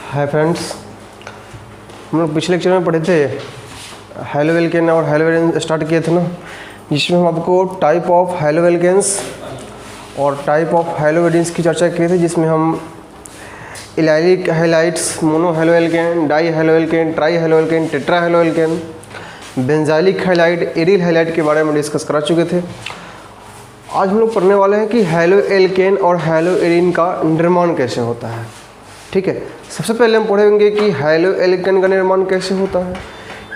Hi friends, हम लोग पिछले लेक्चर में पढ़े थे हैलो एल्केन और हैलो एल्केन स्टार्ट किए थे ना, जिसमें हम आपको टाइप ऑफ हैलो एल्केन्स और टाइप ऑफ हैलो एडिन्स की चर्चा किए थे, जिसमें हम allylic halides, mono haloalkane, di haloalkane, tri haloalkane, tetra haloalkane, benzylic halide, aryl halide के बारे में डिस्कस करा चुके थे। आज हम लोग पढ़ने वाले हैं कि हैलो एल्केन और हैलो एरिन का निर्माण कैसे होता है। ठीक है, सबसे पहले हम पढ़ेंगे कि हैलो एल्केन का निर्माण कैसे होता है,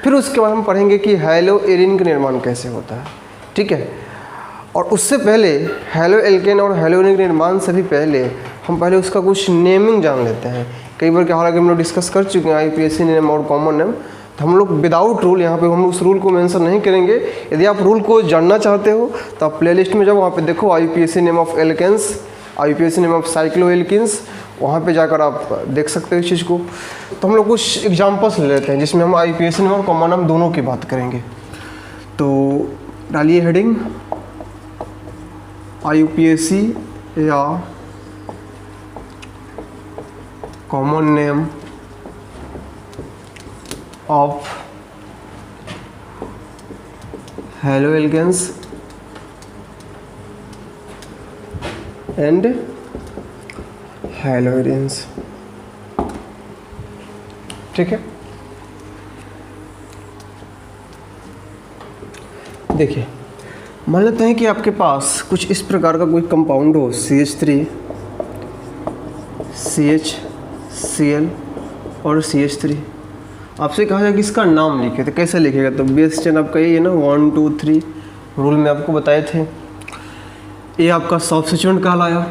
फिर उसके बाद हम पढ़ेंगे कि हैलो एरिन का निर्माण कैसे होता है। ठीक है, और उससे पहले हैलो एल्केन और हैलो एरिन के निर्माण से भी पहले हम पहले उसका कुछ नेमिंग जान लेते हैं। कई बार क्या हालांकि हम लोग डिस्कस कर चुके हैं आईपीएससी नेम और कॉमन नेम, तो हम लोग विदाउट रूल यहाँ पे हम उस रूल को मेंशन नहीं करेंगे। यदि आप रूल को जानना चाहते हो तो आप प्लेलिस्ट में जाओ, वहाँ पे देखो IUPAC name of alkanes, IUPAC name of cycloalkanes, वहाँ पे जाकर आप देख सकते हो इस चीज़ को। तो हम लोग कुछ एग्जांपल्स ले लेते हैं जिसमें हम आईपीएससी नेम और कॉमन नेम दोनों की बात करेंगे। तो डालिए हेडिंग आईपीएससी या common name of haloalkanes and haloarenes. ठीक है, देखिए मान लेते हैं कि आपके पास कुछ इस प्रकार का कोई कंपाउंड हो, CH3, CHCl और CH3। आपसे कहा जाए कि इसका नाम लिखे, तो कैसे लिखेगा? तो बेस चेन आपका ये है ना, 1 2 3 रूल में आपको बताए थे। ये आपका सब्स्टिट्यूएंट कहलाया।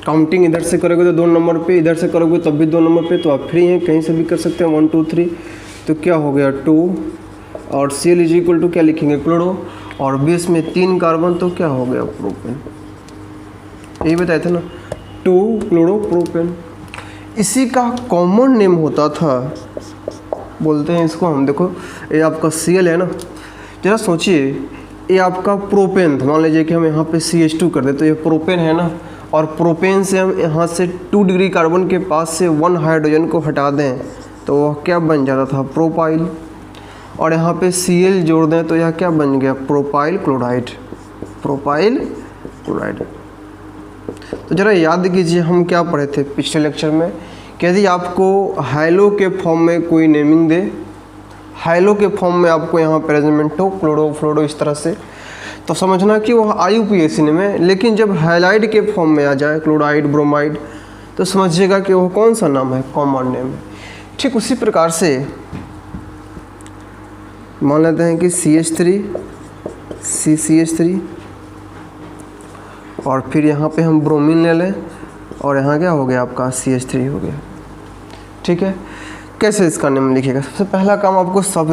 काउंटिंग इधर से करोगे तो 2 नंबर पे, इधर से करोगे तब भी 2 नंबर पे, तो आप फ्री हैं, कहीं से भी कर सकते हैं 1 2 3। तो क्या हो गया 2, और Cl इज इक्वल टू क्या लिखेंगे, क्लोरो, और बेस में 3 कार्बन, तो क्या हो गया प्रोपेन। यही बताए थे ना, 2 क्लोरोप्रोपेन। इसी का कॉमन नेम होता था, बोलते हैं इसको हम, देखो ये आपका Cl है ना, जरा सोचिए ये आपका प्रोपेन था। मान लीजिए कि हम यहाँ पे CH2 कर दे, तो ये प्रोपेन है ना, और प्रोपेन से हम यहाँ से 2 डिग्री कार्बन के पास से 1 हाइड्रोजन को हटा दें तो वह क्या बन जाता था, प्रोपाइल। और यहाँ पे Cl जोड़ दें तो यह क्या बन गया, प्रोपाइल क्लोराइड, प्रोपाइल क्लोराइड। तो ज़रा याद कीजिए हम क्या पढ़े थे पिछले लेक्चर में, कि यदि आपको हैलो के फॉर्म में कोई नेमिंग दे, हैलो के फॉर्म में आपको यहाँ प्रेजेंट हो, क्लोरो फ्लोरो इस तरह से, तो समझना कि वह आईयूपीएसी नेम है। लेकिन जब हैलाइड के फॉर्म में आ जाए, क्लोराइड ब्रोमाइड, तो समझिएगा कि वह कौन सा नाम है, कॉमन नेम है। ठीक उसी प्रकार से मान लेते हैं कि CH3, CCH3, और फिर यहाँ पे हम ब्रोमीन ले लें, और यहाँ क्या हो गया आपका CH3 हो गया। ठीक है, कैसे इसका नेम लिखिएगा? सबसे पहला काम आपको सब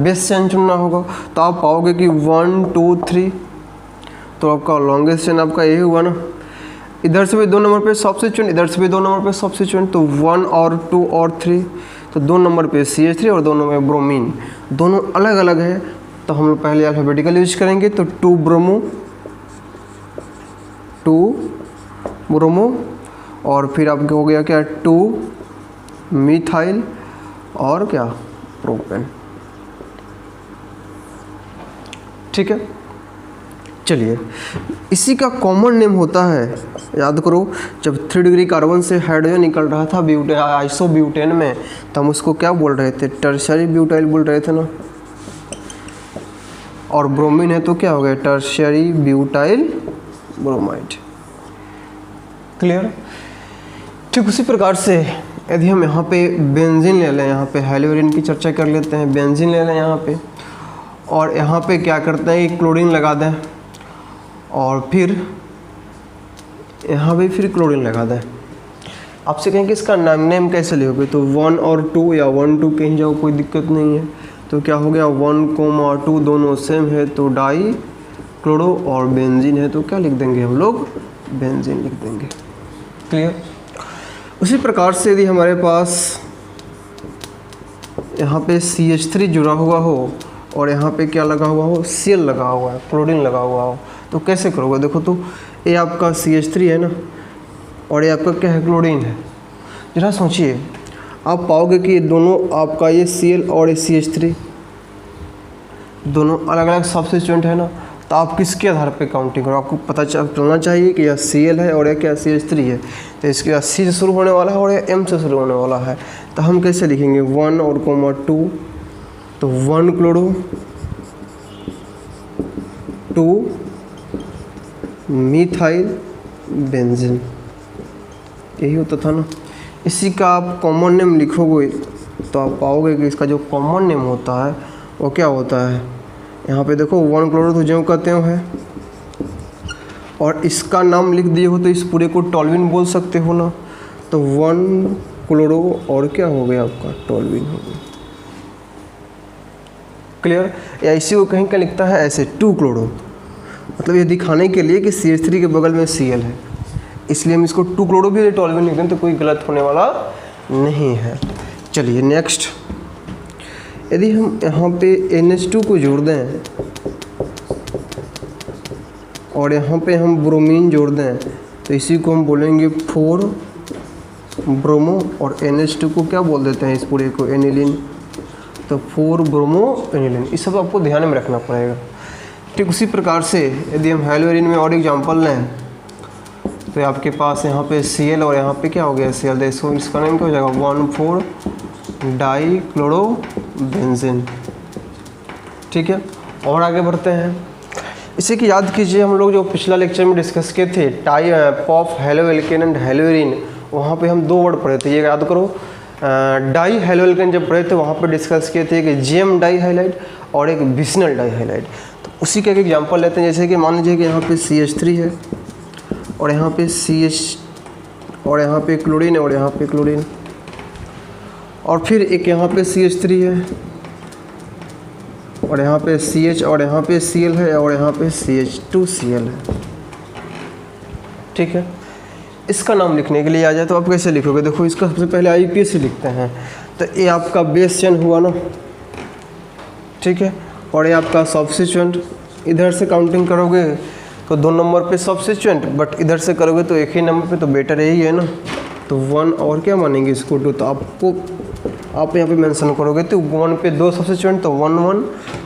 बेस चेन चुनना होगा। तो आप पाओगे कि 1 2 3, तो आपका लॉन्गेस्ट चेन आपका यही हुआ ना। इधर से भी 2 नंबर पे सब्स्टिट्यूएंट, इधर से भी 2 नंबर पे सब्स्टिट्यूएंट, तो 1 और 2 और 3, तो 2 नंबर पे CH3 और 2 नंबर पे ब्रोमीन, दोनों अलग अलग है। तो हम लोग पहले अल्फाबेटिकल यूज करेंगे, तो 2 ब्रोमो, 2 ब्रोमो, और फिर आपके हो गया क्या, 2 मिथाइल, और क्या, प्रोपेन। ठीक है, चलिए इसी का कॉमन नेम होता है, याद करो, जब 3 डिग्री कार्बन से हाइड्रोजन निकल रहा था ब्यूटेन, आइसोब्यूटेन में, तो हम उसको क्या बोल रहे थे, टर्शियरी ब्यूटाइल बोल रहे थे ना। और ब्रोमीन है तो क्या हो गया, टर्शियरी ब्यूटाइल ब्रोमाइड। क्लियर? ठीक उसी प्रकार से यदि हम यहाँ पे बेंजीन ले लें, यहाँ पे हैलो एरिन की चर्चा कर लेते हैं, बेंजीन ले लें यहाँ पे, और यहाँ पे क्या करते हैं, एक क्लोरीन लगा दें, और फिर यहाँ भी फिर क्लोरीन लगा दें। आपसे कहें कि इसका नेम कैसे लिखोगे, तो 1 और 2 या 1 2 कहीं जाओ, कोई दिक्कत नहीं है। तो क्या हो गया, 1, 2 दोनों सेम है, तो डाई क्लोरो, और बेंजीन है तो क्या लिख देंगे हम लोग, बेंजीन लिख देंगे। क्लियर? उसी प्रकार से यदि हमारे पास यहाँ पे CH3 जुड़ा हुआ हो और यहाँ पे क्या लगा हुआ हो, Cl लगा हुआ है, क्लोरीन लगा हुआ हो, तो कैसे करोगे? देखो तो ये आपका CH3 है ना, और ये आपका क्या है, क्लोरीन है। जरा सोचिए, आप पाओगे कि ये दोनों आपका ये Cl और ये CH3 दोनों अलग अलग सब्स्टिट्यूएंट है ना, तो आप किसके आधार पे काउंटिंग करो, आपको पता चलना चाहिए कि यह Cl है और यह क्या CH3 है, तो इसके बाद C से शुरू होने वाला है और यह M से शुरू होने वाला है। तो हम कैसे लिखेंगे 1 और 2, तो 1 क्लोरो 2 मिथाइल बेंजीन, यही होता था ना। इसी का आप कॉमन नेम लिखोगे तो आप पाओगे कि इसका जो कॉमन नेम होता है वो क्या होता है। यहाँ पे देखो 1 क्लोरो तो जो कहते हो है, और इसका नाम लिख दिए हो तो इस पूरे को टॉल्विन बोल सकते हो ना। तो 1 क्लोरो और क्या हो गया आपका टॉल्विन हो गया। क्लियर। या इसी को कहीं का लिखता है ऐसे 2 क्लोरो, मतलब ये दिखाने के लिए कि CH3 के बगल में Cl है, इसलिए हम इसको 2 क्लोरो भी टॉल्विन लिखते हैं, तो कोई गलत होने वाला नहीं है। चलिए नेक्स्ट, यदि हम यहाँ पे NH2 को जोड़ दें और यहाँ पे हम ब्रोमीन जोड़ दें तो इसी को हम बोलेंगे 4 ब्रोमो, और NH2 को क्या बोल देते हैं इस पूरे को एनिलीन, तो 4 ब्रोमो एनिलीन। इस सब आपको ध्यान में रखना पड़ेगा। ठीक उसी प्रकार से यदि हम हेलोरिन में और एग्जाम्पल लें तो आपके पास यहाँ पे Cl और यहाँ पे क्या हो गया Cl, तो इसका नाम क्या हो जाएगा 1,4 डाइक्लोरोबेंजीन। ठीक है, और आगे बढ़ते हैं। इसे कि याद कीजिए हम लोग जो पिछला लेक्चर में डिस्कस किए थे type of halo alkane and हेलोरिन, वहाँ पे हम 2 वर्ड पढ़े थे, ये याद करो। डाई हेलो एल्केन जब पढ़े थे वहाँ पे डिस्कस किए थे कि GM डाई हाइलाइट और एक विसिनल डाई हाइलाइट। तो उसी का एक एग्जाम्पल लेते हैं, जैसे कि मान लीजिए कि यहाँ पे CH3 है और यहाँ पे CH और यहाँ पे क्लोरीन है और यहाँ पे क्लोरीन, और फिर एक यहाँ पे CH3 है और यहाँ पे CH और यहाँ पे Cl है और यहाँ पे CH2Cl है। ठीक है, इसका नाम लिखने के लिए आ जाए तो आप कैसे लिखोगे, देखो इसका सबसे पहले IUPAC से लिखते हैं, तो ये आपका बेस चेन हुआ ना। ठीक है, और ये आपका सब्स्टिट्यूएंट, इधर से काउंटिंग करोगे तो 2 नंबर पे सब्स्टिट्यूएंट, बट इधर से करोगे तो एक ही नंबर पे, तो बेटर यही है ना। तो 1 और क्या मानेंगे इसको 2, तो आप यहाँ पे मेंशन करोगे तो 1 पे 2 सब्स्टिट्यूएंट, तो 1 1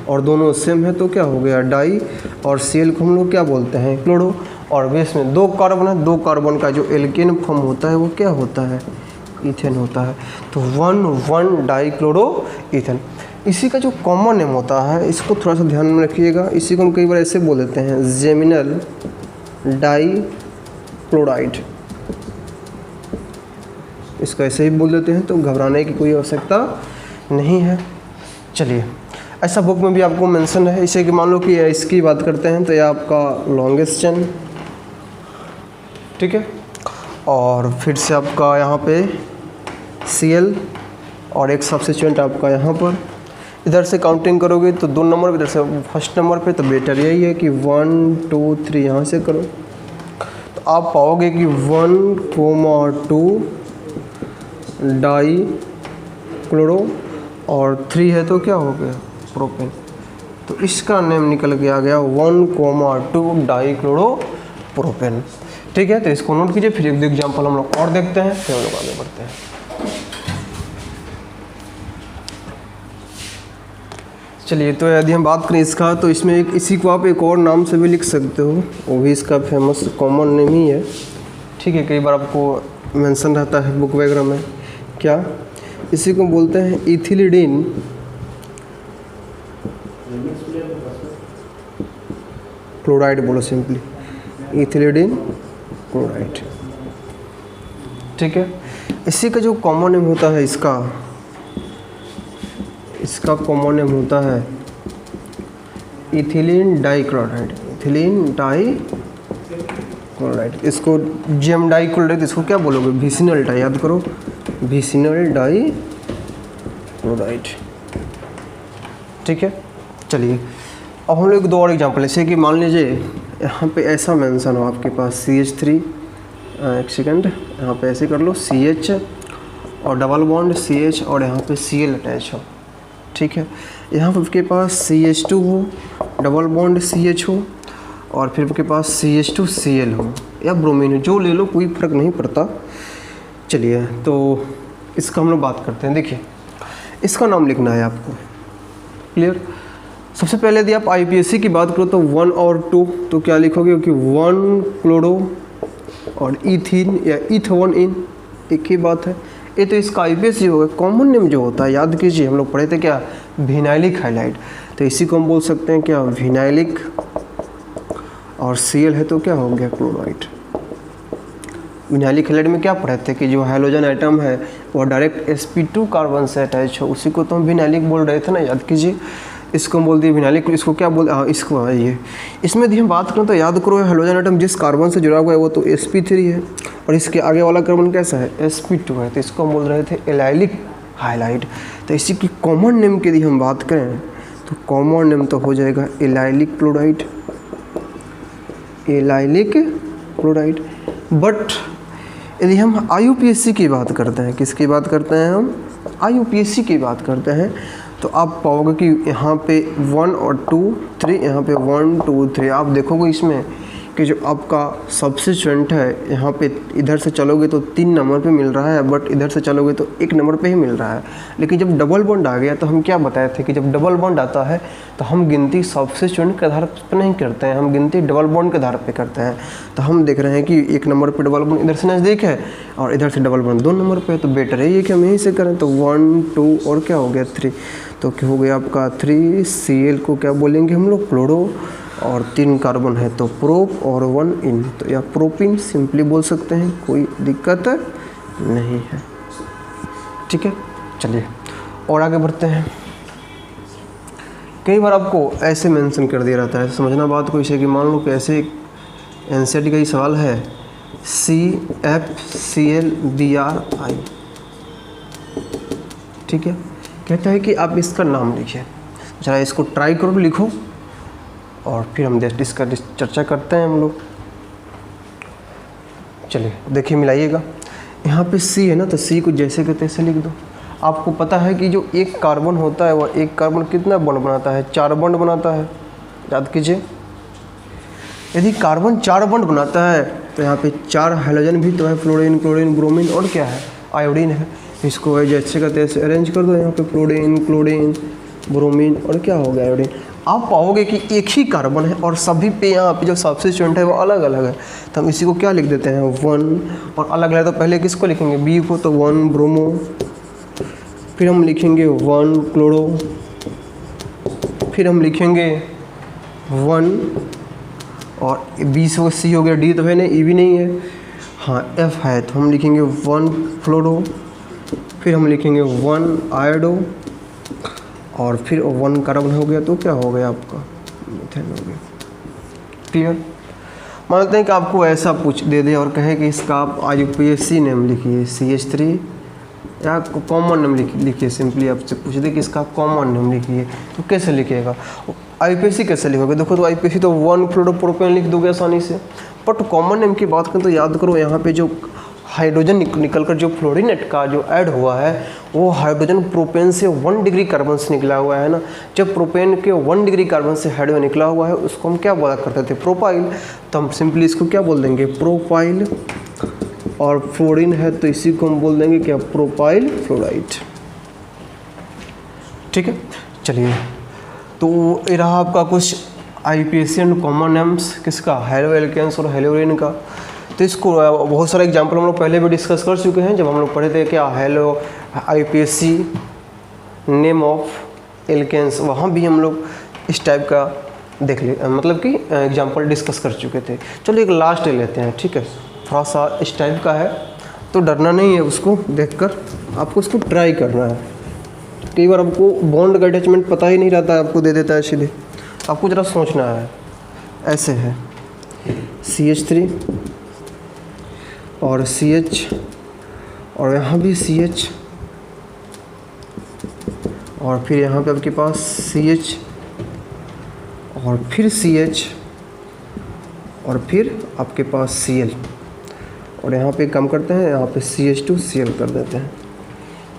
और दोनों सेम है, तो क्या हो गया डाई, और Cl को हम लोग क्या बोलते हैं क्लोरो, और बेस में 2 कार्बन है, 2 कार्बन का जो एल्केन फॉर्म होता है वो क्या होता है इथेन होता है, तो 1,1 डाइक्लोरो इथेन। इसी का जो कॉमन नेम होता है इसको थोड़ा सा ध्यान में रखिएगा, इसी को हम कई बार ऐसे बोल देते हैं जेमिनल डाइक्लोराइड, इसको ऐसे ही बोल देते हैं, तो घबराने की कोई आवश्यकता नहीं है। चलिए, ऐसा बुक में भी आपको मेंशन है। इसे कि मान लो कि इसकी बात करते हैं तो ये आपका लॉन्गेस्ट चेन, ठीक है, और फिर से आपका यहाँ पे Cl और एक सब्स्टिट्यूएंट आपका यहाँ पर, इधर से काउंटिंग करोगे तो 2 नंबर, इधर से फर्स्ट नंबर पे, तो बेटर यही है कि 1 2 3 यहाँ से करो, तो आप पाओगे कि 1,2 डाई क्लोरो और 3 है तो क्या हो गया प्रोपेन, तो इसका नेम निकल के आ गया 1,2 डाई क्लोरो प्रोपेन। ठीक है, तो इसको नोट कीजिए। फिर एक एग्जाम्पल हम लोग और देखते हैं, फिर हम लोग आगे बढ़ते हैं। चलिए, तो यदि हम बात करें इसका, तो इसमें एक इसी को आप एक और नाम से भी लिख सकते हो, वो भी इसका फेमस कॉमन नेम ही है। ठीक है, कई बार आपको मेंशन रहता है बुक वगैरह में, क्या इसी को बोलते हैं इथिलीडिन क्लोराइड, बोलो सिंपली इथिलीडिन क्लोराइड। ठीक है, इसी का जो कॉमन नेम होता है इसका कॉमन नेम होता है इथिलीन डाइक्लोराइड, इथिलीन डाइक्लोराइड। इसको GM डाइक्लोराइड, इसको क्या बोलोगे विसिनल डाई, याद करो विसिनल डाइक्लोराइड। ठीक है, चलिए अब हम लोग 2 और एग्जांपल, जैसे कि मान लीजिए यहाँ पे ऐसा मेंशन हो आपके पास CH3, एक सेकंड, यहाँ पे ऐसे कर लो CH और डबल बॉन्ड CH और यहाँ पे Cl अटैच हो। ठीक है, यहाँ पर आपके पास CH2 हो, डबल बॉन्ड CH हो, और फिर आपके पास CH2Cl हो या ब्रोमीन हो, जो ले लो कोई फ़र्क नहीं पड़ता। चलिए, तो इसका हम लोग बात करते हैं। देखिए इसका नाम लिखना है आपको, क्लियर। सबसे पहले यदि आप IUPAC की बात करो तो 1 और 2 तो क्या लिखोगे कि 1 क्लोरो और इथीन या इथवन एक ही बात है। ये तो इसका IUPAC होगा। कॉमन नेम जो होता है याद कीजिए, हम लोग पढ़े थे क्या, विनाइलिक हाइलाइड, तो इसी को हम बोल सकते हैं क्या, विनाइलिक, और Cl है तो क्या हो गया, क्लोराइड। विनाइलिक हाइलाइड में क्या पढ़े थे कि जो हाइड्रोजन आइटम है वो डायरेक्ट sp2 कार्बन से अटैच हो, उसी को तो हम विनाइलिक बोल रहे थे ना, याद कीजिए। इसको हम बोलते हैं विनाइलिक, इसको क्या बोलते हैं, इसको ये। इसमें यदि हम बात करें तो याद करो हाइड्रोजन आइटम जिस कार्बन से जुड़ा हुआ है वो तो sp3 है, और इसके आगे वाला कार्बन कैसा है, sp2 है, तो इसको हम बोल रहे थे एलाइलिक हाइलाइड। तो इसी की कॉमन नेम की यदि हम बात करें तो कॉमन नेम तो हो जाएगा allylic chloride, allylic chloride. But यदि हम IUPAC की बात करते हैं, किसकी बात करते हैं हम, IUPAC की बात करते हैं, तो आप पाओगे कि यहाँ पे 1 और 2 3, यहाँ पे 1 2 3, आप देखोगे इसमें कि जो आपका सब्स्टिट्यूएंट है यहाँ पे इधर से चलोगे तो 3 नंबर पे मिल रहा है, बट इधर से चलोगे तो 1 नंबर पे ही मिल रहा है। लेकिन जब डबल बॉन्ड आ गया तो हम क्या बताए थे कि जब डबल बॉन्ड आता है तो हम गिनती सब्स्टिट्यूएंट के आधार पर नहीं करते हैं, हम गिनती डबल बॉन्ड के आधार पर करते हैं। तो हम देख रहे हैं कि 1 नंबर पर डबल बॉन्ड इधर से नज़दीक है और इधर से डबल बॉन्ड 2 नंबर पर है, तो बेटर है ये कि हम यहीं से करें। तो 1 2 और क्या हो गया 3, तो क्या हो गया आपका 3, Cl को क्या बोलेंगे हम लोग, क्लोरो, और 3 कार्बन है तो प्रोप, और 1 इन, तो या प्रोपिन सिंपली बोल सकते हैं, कोई दिक्कत नहीं है, ठीक है। चलिए और आगे बढ़ते हैं। कई बार आपको ऐसे मेंशन कर दिया रहता है, समझना बात को इसे कि मान लो कि ऐसे NCERT का ही सवाल है, CFClBrI, ठीक है। कहता है कि आप इसका नाम लिखिए, जरा इसको ट्राई करो, लिखो, और फिर हम इसका चर्चा करते हैं हम लोग। चलिए देखिए मिलाइएगा, यहाँ पे C है ना, तो C को जैसे के तैसे लिख दो। आपको पता है कि जो एक कार्बन होता है वह एक कार्बन कितना बॉन्ड बनाता है, 4 बॉन्ड बनाता है, याद कीजिए। यदि कार्बन 4 बॉन्ड बनाता है तो यहाँ पे 4 हाइड्रोजन भी तो है, फ्लोरीन, क्लोरीन, ब्रोमीन, और क्या है, आयोडीन है। इसको जैसे का तैसे अरेंज कर दो, यहाँ पे फ्लोरीन, क्लोरीन, ब्रोमीन, और क्या हो गया, आयोडीन। आप पाओगे कि एक ही कार्बन है और सभी पे यहाँ पे जो सब्स्टिट्यूएंट है वो अलग अलग है, तो हम इसी को क्या लिख देते हैं, 1, और अलग अलग तो पहले किसको लिखेंगे, B को, तो 1 ब्रोमो, फिर हम लिखेंगे 1 क्लोरो, फिर हम लिखेंगे 1, और B से वो C हो गया, D तो है नहीं, E भी नहीं है, हाँ F है, तो हम लिखेंगे 1 फ्लोरो, फिर हम लिखेंगे 1 आयोडो, और फिर 1 कार्बन हो गया, तो क्या हो गया आपका, मीथेन हो गया, क्लियर। मानते हैं कि आपको ऐसा पूछ दे दे और कहे कि इसका आप IUPAC नेम लिखिए, CH3, या कॉमन नेम लिखिए, सिंपली आपसे पूछ दे कि इसका कॉमन नेम लिखिए, तो कैसे लिखिएगा, IUPAC कैसे लिखोगे। देखो तो IUPAC तो 1 फ्लोरोप्रोपेन लिख दोगे आसानी से, बट कॉमन नेम की बात करें तो याद करो यहाँ पे जो हाइड्रोजन निकल कर जो फ्लोरीनेट का जो ऐड हुआ है वो हाइड्रोजन प्रोपेन से 1 डिग्री कार्बन से निकला हुआ है ना। जब प्रोपेन के 1 डिग्री कार्बन से हाइड्रोजन निकला हुआ है उसको हम क्या बोला करते थे, प्रोपाइल, तो हम सिंपली इसको क्या बोल देंगे, प्रोपाइल, और फ्लोरीन है तो इसी को हम बोल देंगे क्या, प्रोपाइल फ्लोराइड, ठीक है। चलिए तो ये रहा आपका कुछ IUPAC एंड कॉमन नेम्स किसका, हेलो एल्केन्स और हेलोरिन का। तो इसको बहुत सारे एग्जांपल हम लोग पहले भी डिस्कस कर चुके हैं, जब हम लोग पढ़े थे क्या, halo IUPAC name of alkanes, वहाँ भी हम लोग इस टाइप का देख ले, मतलब कि एग्जांपल डिस्कस कर चुके थे। चलो एक लास्ट ले लेते हैं, ठीक है, थोड़ा सा इस टाइप का है तो डरना नहीं है, उसको देखकर आपको उसको ट्राई करना है। कई बार आपको बॉन्ड का अटैचमेंट पता ही नहीं रहता है, आपको दे देता है सीधे, आपको ज़रा सोचना है। ऐसे है CH3 और CH, और यहाँ भी CH, और फिर यहाँ पे आपके पास CH, और फिर CH, और फिर आपके पास Cl, और यहाँ पे कम करते हैं, यहाँ पे CH2Cl कर देते हैं।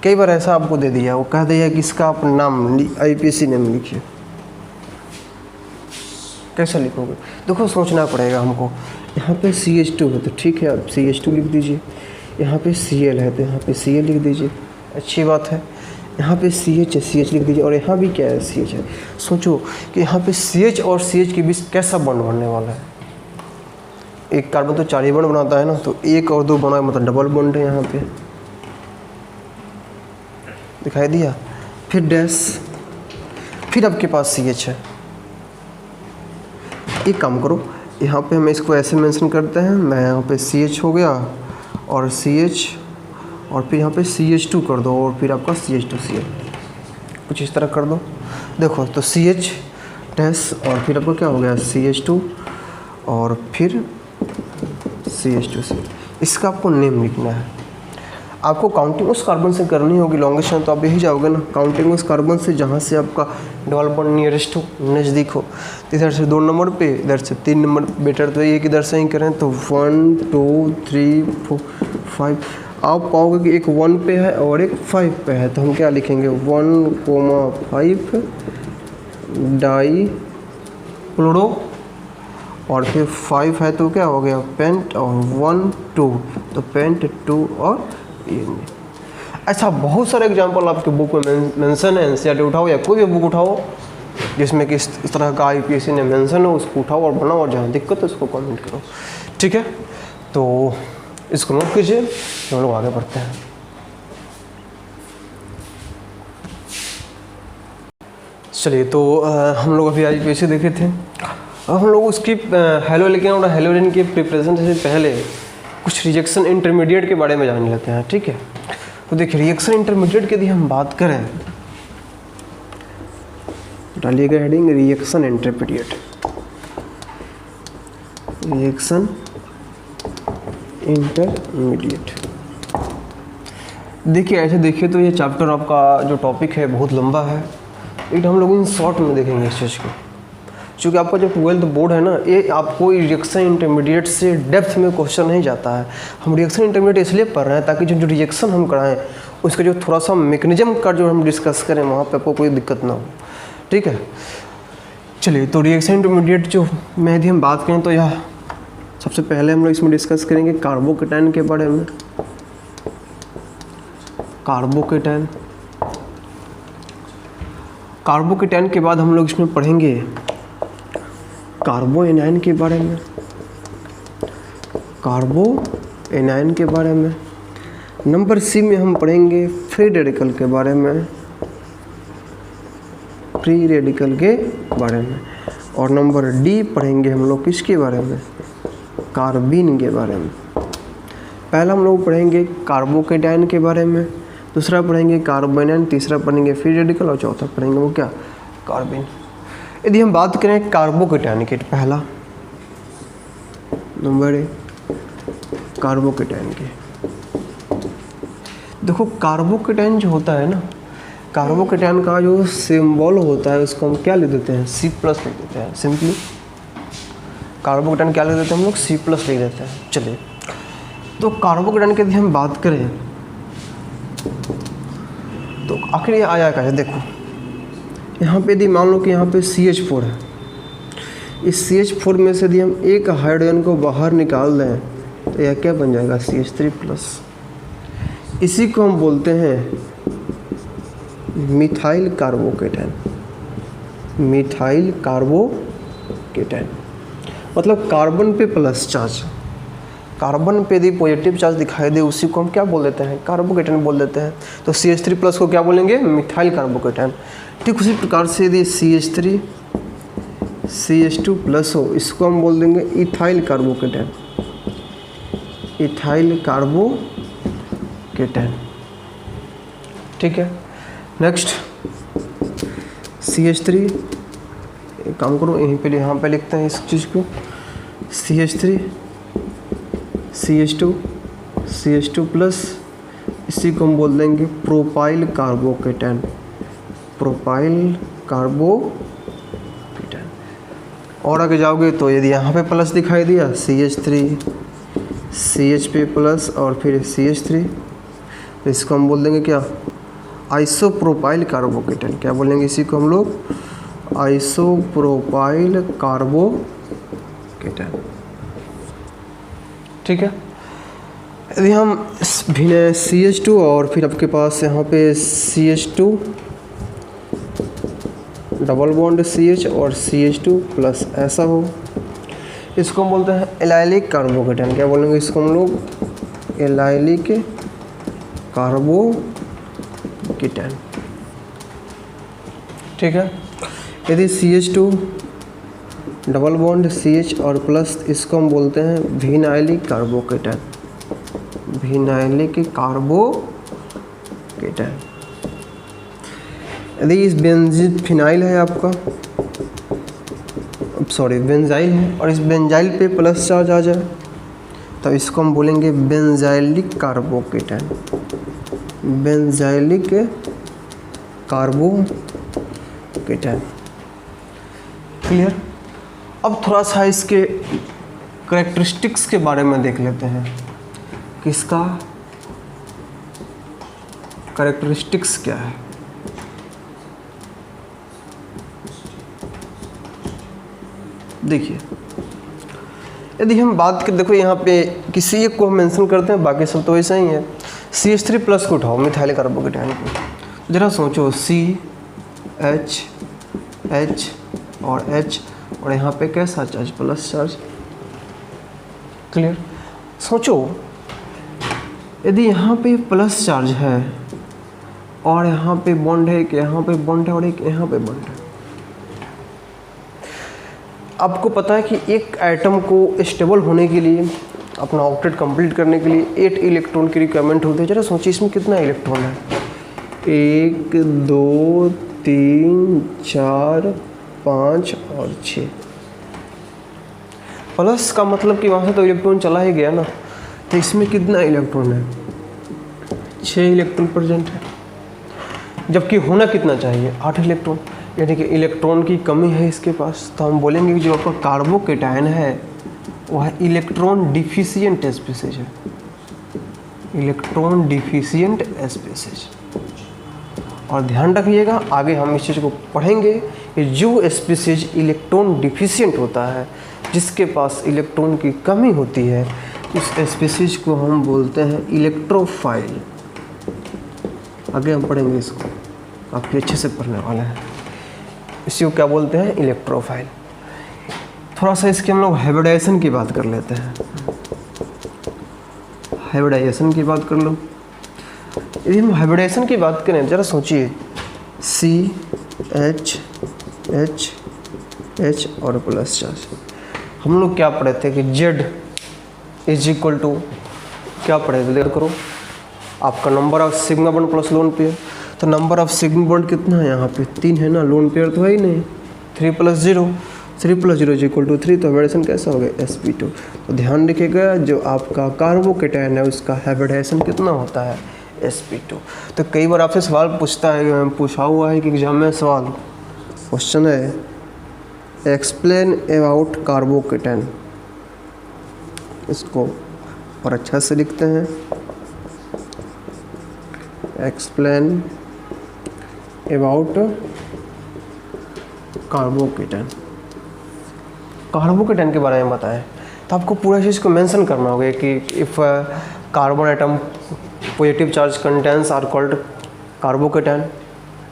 कई बार ऐसा आपको दे दिया, वो कह दिया कि इसका आप नाम IUPAC नेम लिखिए, कैसे लिखोगे, देखो सोचना पड़ेगा हमको। यहाँ पे CH2 है तो ठीक है, आप CH2 लिख दीजिए, यहाँ पे Cl है तो यहाँ पे Cl लिख दीजिए, अच्छी बात है। यहाँ पे CH है, CH लिख दीजिए, और यहाँ भी क्या है, CH है। सोचो कि यहाँ पे CH और CH के बीच कैसा बॉन्ड बनने वाला है। एक कार्बन तो 4 ही बॉन्ड बनाता है ना, तो 1 और 2 बना मतलब डबल बॉन्ड है यहाँ पे, दिखाई दिया। फिर डैश, फिर आपके पास CH है। एक काम करो, यहाँ पे हम इसको ऐसे मेंशन करते हैं, मैं यहाँ पे CH हो गया और CH, और फिर यहाँ पे CH2 कर दो, और फिर आपका CH2Cl कुछ इस तरह कर दो। देखो तो CH डैश, और फिर आपका क्या हो गया, CH2 और फिर CH2Cl। इसका आपको नेम लिखना है। आपको काउंटिंग उस कार्बन से करनी होगी लॉन्गेस्ट, तो आप यही जाओगे ना, काउंटिंग उस कार्बन से जहाँ से आपका डबल बॉन्ड नियरेस्ट हो, नज़दीक हो। तो इधर से 2 नंबर पे, इधर से 3 नंबर, बेटर तो ये कि इधर से ही करें। तो 1 2 3 4 5, आप पाओगे कि एक 1 पे है और एक 5 पे है, तो हम क्या लिखेंगे, 1,5 डाई क्लोरो, और फिर 5 है तो क्या हो गया, पेंट, और 1 2, तो पेंट 2 और ऐसा बहुत सारे एग्जांपल आपके बुक में मेंशन है। एनसीईआरटी उठाओ या कोई भी बुक उठाओ जिसमें कि इस तरह का आईपीएससी ने मेंशन हो, उसको उठाओ और बनाओ, और जहाँ दिक्कत है उसको कमेंट करो, ठीक है। तो इसको नोट कीजिए, तो हम लोग आगे बढ़ते हैं। चलिए, तो हम लोग अभी आईपीएससी देखे थे। अब हम लोग उसकी हेलोलिगेन और हेलोजन की प्रिपरेशन से पहले कुछ रिएक्शन इंटरमीडिएट के बारे में जान लेते हैं, ठीक है। तो देखिए, रिएक्शन इंटरमीडिएट की यदि हम बात करें, डालिएगा heading reaction intermediate. Reaction intermediate, देखिए ऐसे देखिए तो ये चैप्टर आपका जो टॉपिक है बहुत लंबा है, लेकिन हम लोग इन शॉर्ट में देखेंगे इस चीज़ को। क्योंकि आपका जो 12th बोर्ड है ना, ये आपको रिएक्शन इंटरमीडिएट से डेप्थ में क्वेश्चन नहीं जाता है। हम रिएक्शन इंटरमीडिएट इसलिए पढ़ रहे हैं ताकि जो रिएक्शन हम कराएं उसका जो थोड़ा सा मैकेनिज्म का जो हम डिस्कस करें, वहाँ पे आपको कोई दिक्कत ना हो, ठीक है। चलिए, तो रिएक्शन इंटरमीडिएट जो में यदि हम बात करें तो यह सबसे पहले हम लोग इसमें डिस्कस करेंगे कार्बोकेटाइन के बारे में। कार्बोकेटाइन, कार्बोकेटाइन के बाद हम लोग इसमें पढ़ेंगे कार्बो एनायन के बारे में, कार्बो एनायन के बारे में। नंबर सी में हम पढ़ेंगे फ्री रेडिकल के बारे में, फ्री रेडिकल के बारे में। और नंबर डी पढ़ेंगे हम लोग किसके बारे में, कार्बीन के बारे में। पहला हम लोग पढ़ेंगे कार्बोकेटाइन के बारे में, दूसरा पढ़ेंगे कार्बो एनायन, तीसरा पढ़ेंगे फ्री रेडिकल, और चौथा पढ़ेंगे वो क्या, कार्बीन। यदि हम बात करें कार्बोकेटाइन के, पहला नंबर है कार्बोकेटाइन के। देखो, कार्बोकेटाइन जो होता है ना, कार्बोकेटाइन का जो सिंबल होता है उसको हम क्या लिख देते हैं, C+ लिख देते हैं। सिंपली कार्बोकेटाइन क्या लिख देते हैं हम लोग, C+ लिख देते हैं। चलिए, तो कार्बोकेटाइन की यदि हम बात करें तो आखिर ये आया कैसे, देखो यहाँ पे यदि मान लो कि यहाँ पे CH4 है, इस CH4 में से यदि हम एक हाइड्रोजन को बाहर निकाल दें तो यह क्या बन जाएगा, CH3+। इसी को हम बोलते हैं मिथाइल कार्बोकेटाइन। मिथाइल कार्बोकेटाइन मतलब कार्बन पे प्लस चार्ज, कार्बन पे यदि पॉजिटिव चार्ज दिखाई दे उसी को हम क्या बोल देते हैं, कार्बोकेटाइन बोल देते हैं। तो CH3+ को क्या बोलेंगे, मिथाइल कार्बोकेटाइन। ठीक उसी प्रकार से यदि CH3 CH2+ हो, इसको हम बोल देंगे इथाइल कार्बोकेटाइन, इथाइल कार्बोकेटाइन, ठीक है। नेक्स्ट CH3, एक काम करो यहीं पे यहाँ पे लिखते हैं इस चीज़ को, CH3 CH2 CH2+, इसी को हम बोल देंगे प्रोपाइल कार्बोकेटाइन, प्रोपाइल कार्बोकेटाइन। और आगे जाओगे तो यदि यहाँ पे प्लस दिखाई दिया CH3 CH पे प्लस और फिर CH3, तो इसको हम बोल देंगे क्या, आइसोप्रोपाइल कार्बोकेटाइन। क्या बोलेंगे इसी को हम लोग, आइसोप्रोपाइल कार्बोकेटाइन, ठीक है। यदि हम भिन्न CH2 और फिर आपके पास यहाँ पे CH2 डबल बॉन्ड CH और CH2 प्लस ऐसा हो, इसको हम बोलते हैं एलाइलिक कार्बोकेटायन। क्या बोलेंगे इसको हम लोग? Allylic carbocation. ठीक है। यदि CH2 डबल बॉन्ड CH और प्लस, इसको हम बोलते हैं विनाइलिक कार्बोकेटायन। Vinylic carbocation. यदि इस फिनाइल है आपका, सॉरी बेंजाइल है, और इस बेंजाइल पे प्लस चार्ज आ जाए तो इसको हम बोलेंगे benzylic carbocation. Benzylic carbocation. Clear. अब थोड़ा सा इसके कैरेक्टरिस्टिक्स के बारे में देख लेते हैं। किसका कैरेक्टरिस्टिक्स क्या है? देखिए, यदि हम बात करें, देखो यहाँ पे किसी एक को हम मेंशन करते हैं, बाकी सब तो वैसा ही है। CH3 प्लस को उठाओ, मिथाइल कार्बोकेटायन को, जरा सोचो CH H और H और यहाँ पे कैसा चार्ज? Plus charge. क्लियर। सोचो यदि यहाँ पे प्लस चार्ज है और यहाँ पे बॉन्ड है, कि यहाँ पे बॉन्ड है और एक यहाँ पे बॉन्ड है। आपको पता है कि एक एटम को स्टेबल होने के लिए, अपना ऑक्टेट कंप्लीट करने के लिए 8 इलेक्ट्रॉन की रिक्वायरमेंट होती है। जरा सोचिए इसमें कितना इलेक्ट्रॉन है? 1 2 3 4 5 और 6। प्लस का मतलब कि वहाँ से तो इलेक्ट्रॉन चला ही गया ना, तो इसमें कितना इलेक्ट्रॉन है? 6 इलेक्ट्रॉन प्रेजेंट है, जबकि होना कितना चाहिए? 8 इलेक्ट्रॉन। यानी कि इलेक्ट्रॉन की कमी है इसके पास। तो हम बोलेंगे कि जो आपका कार्बोकेटायन है वह इलेक्ट्रॉन डिफिशिएंट स्पीसीज है। Electron deficient species. और ध्यान रखिएगा, आगे हम इस चीज़ को पढ़ेंगे कि जो स्पीसीज इलेक्ट्रॉन डिफिशिएंट होता है, जिसके पास इलेक्ट्रॉन की कमी होती है, उस स्पीसीज को हम बोलते हैं इलेक्ट्रोफाइल। आगे हम पढ़ेंगे इसको, काफ़ी अच्छे से पढ़ने वाले हैं। इसी को क्या बोलते हैं? इलेक्ट्रोफाइल। थोड़ा सा इसके हम लोग हाइब्रिडाइजेशन की बात कर लेते हैं। हाइब्रिडाइजेशन की बात कर लो। यदि हम हाइब्रिडाइजेशन की बात करें, ज़रा सोचिए CH H और प्लस चार्ज। हम लोग क्या पढ़े थे कि Z = क्या पढ़े थे? देखो करो, आपका number of sigma bond plus lone pair. तो नंबर ऑफ सिग्मा बॉन्ड कितना है? यहाँ पे 3 है ना, लोन पेयर तो है ही नहीं। 3 + 0 = 3, तो हाइब्रिडाइजेशन कैसा हो गया? sp2। तो ध्यान रखिएगा, जो आपका कार्बोकेटायन है उसका हाइब्रिडाइजेशन कितना होता है? sp2। तो कई बार आपसे सवाल पूछा हुआ है कि एग्जाम में सवाल क्वेश्चन है, एक्सप्लेन अबाउट कार्बोकेटायन। इसको और अच्छा से लिखते हैं, एक्सप्लेन अबाउट कार्बोकेटायन। कार्बोकेटायन के बारे में बताएं, तो आपको पूरा चीज़ को मेंशन करना होगा कि if carbon atom positive charge contains are called carbocation,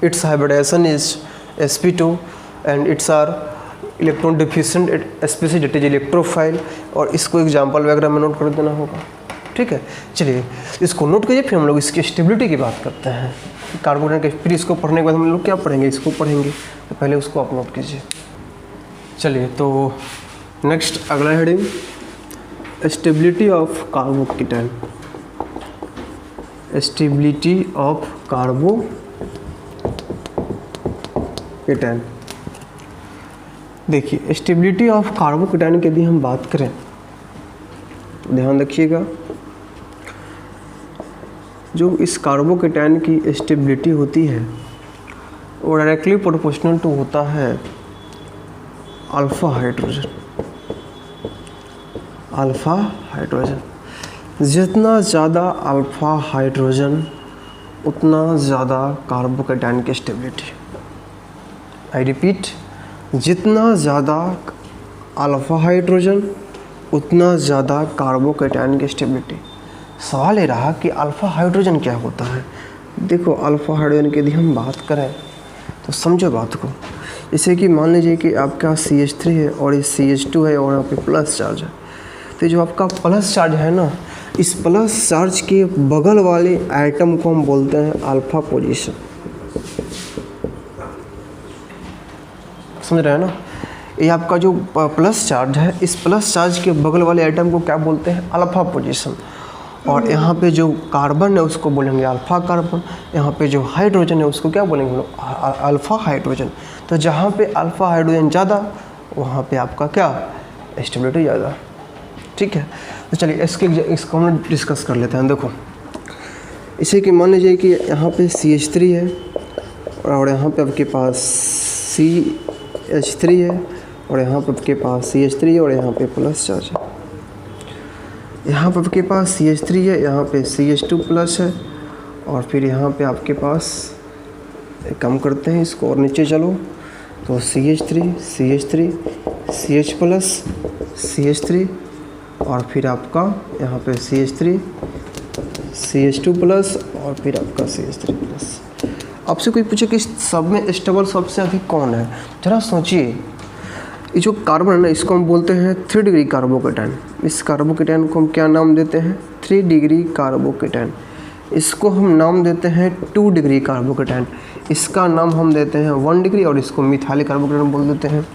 its hybridisation is sp2 and its are electron deficient species it is electrophile. और इसको एग्जाम्पल वगैरह में नोट कर देना होगा। ठीक है, चलिए इसको नोट कीजिए, फिर हम लोग इसकी स्टेबिलिटी की बात करते हैं। कार्बोकेटायन के फिर इसको पढ़ने के बाद हम लोग क्या पढ़ेंगे? इसको पढ़ेंगे, तो पहले उसको आप नोट कीजिए। चलिए, तो नेक्स्ट अगला heading, stability of carbocation. Stability of carbocation. देखिए, स्टेबिलिटी ऑफ कार्बोकेटायन की यदि हम बात करें, ध्यान रखिएगा, जो इस कार्बोकेटायन की स्टेबिलिटी होती है वो डायरेक्टली प्रोपोर्शनल टू होता है अल्फा हाइड्रोजन। अल्फा हाइड्रोजन, जितना ज़्यादा अल्फा हाइड्रोजन उतना ज़्यादा कार्बोकेटायन की स्टेबिलिटी। आई रिपीट, जितना ज़्यादा अल्फा हाइड्रोजन उतना ज़्यादा कार्बोकेटायन की स्टेबिलिटी। सवाल ये रहा कि अल्फ़ा हाइड्रोजन क्या होता है। देखो अल्फ़ा हाइड्रोजन की यदि हम बात करें तो समझो बात को, जैसे कि मान लीजिए कि आपका CH3 है और ये CH2 है और यहाँ पे प्लस चार्ज है। तो जो आपका प्लस चार्ज है ना, इस प्लस चार्ज के बगल वाले एटम को हम बोलते हैं अल्फ़ा पोजीशन। समझ रहे हैं ना, ये आपका जो प्लस चार्ज है, इस प्लस चार्ज के बगल वाले एटम को क्या बोलते हैं, अल्फ़ा पोजीशन। और यहाँ पे जो कार्बन है उसको बोलेंगे अल्फ़ा कार्बन, यहाँ पे जो हाइड्रोजन है उसको क्या बोलेंगे हम लोग, अल्फ़ा हाइड्रोजन। तो जहाँ पे अल्फ़ा हाइड्रोजन ज़्यादा वहाँ पे आपका क्या, स्टेबिलिटी ज़्यादा। ठीक है, तो चलिए इसको हम डिस्कस कर लेते हैं। देखो इसे कि मान लीजिए कि यहाँ पे CH3 है और यहाँ पे आपके पास CH3 है और यहाँ पे आपके पास CH3 है और यहाँ पे प्लस चार्ज है। यहाँ पे आपके पास CH3 है, यहाँ पे CH2 प्लस है और फिर यहाँ पे आपके पास कम करते हैं इसको और नीचे चलो तो CH3 CH प्लस CH3 और फिर आपका यहाँ पे CH3 CH2 प्लस और फिर आपका CH3 प्लस। आपसे कोई पूछे कि सब में स्टेबल सबसे अधिक कौन है, जरा सोचिए। ये जो कार्बन है ना, इसको हम बोलते हैं 3 डिग्री कार्बोकेटाइन। इस कार्बोकेटाइन को हम क्या नाम देते हैं, 3 डिग्री कार्बोकेटाइन। इसको हम नाम देते हैं 2 डिग्री कार्बोकेटाइन। इसका नाम हम देते हैं 1 डिग्री और इसको मिथाइल कार्बोकेटाइन बोल देते हैं।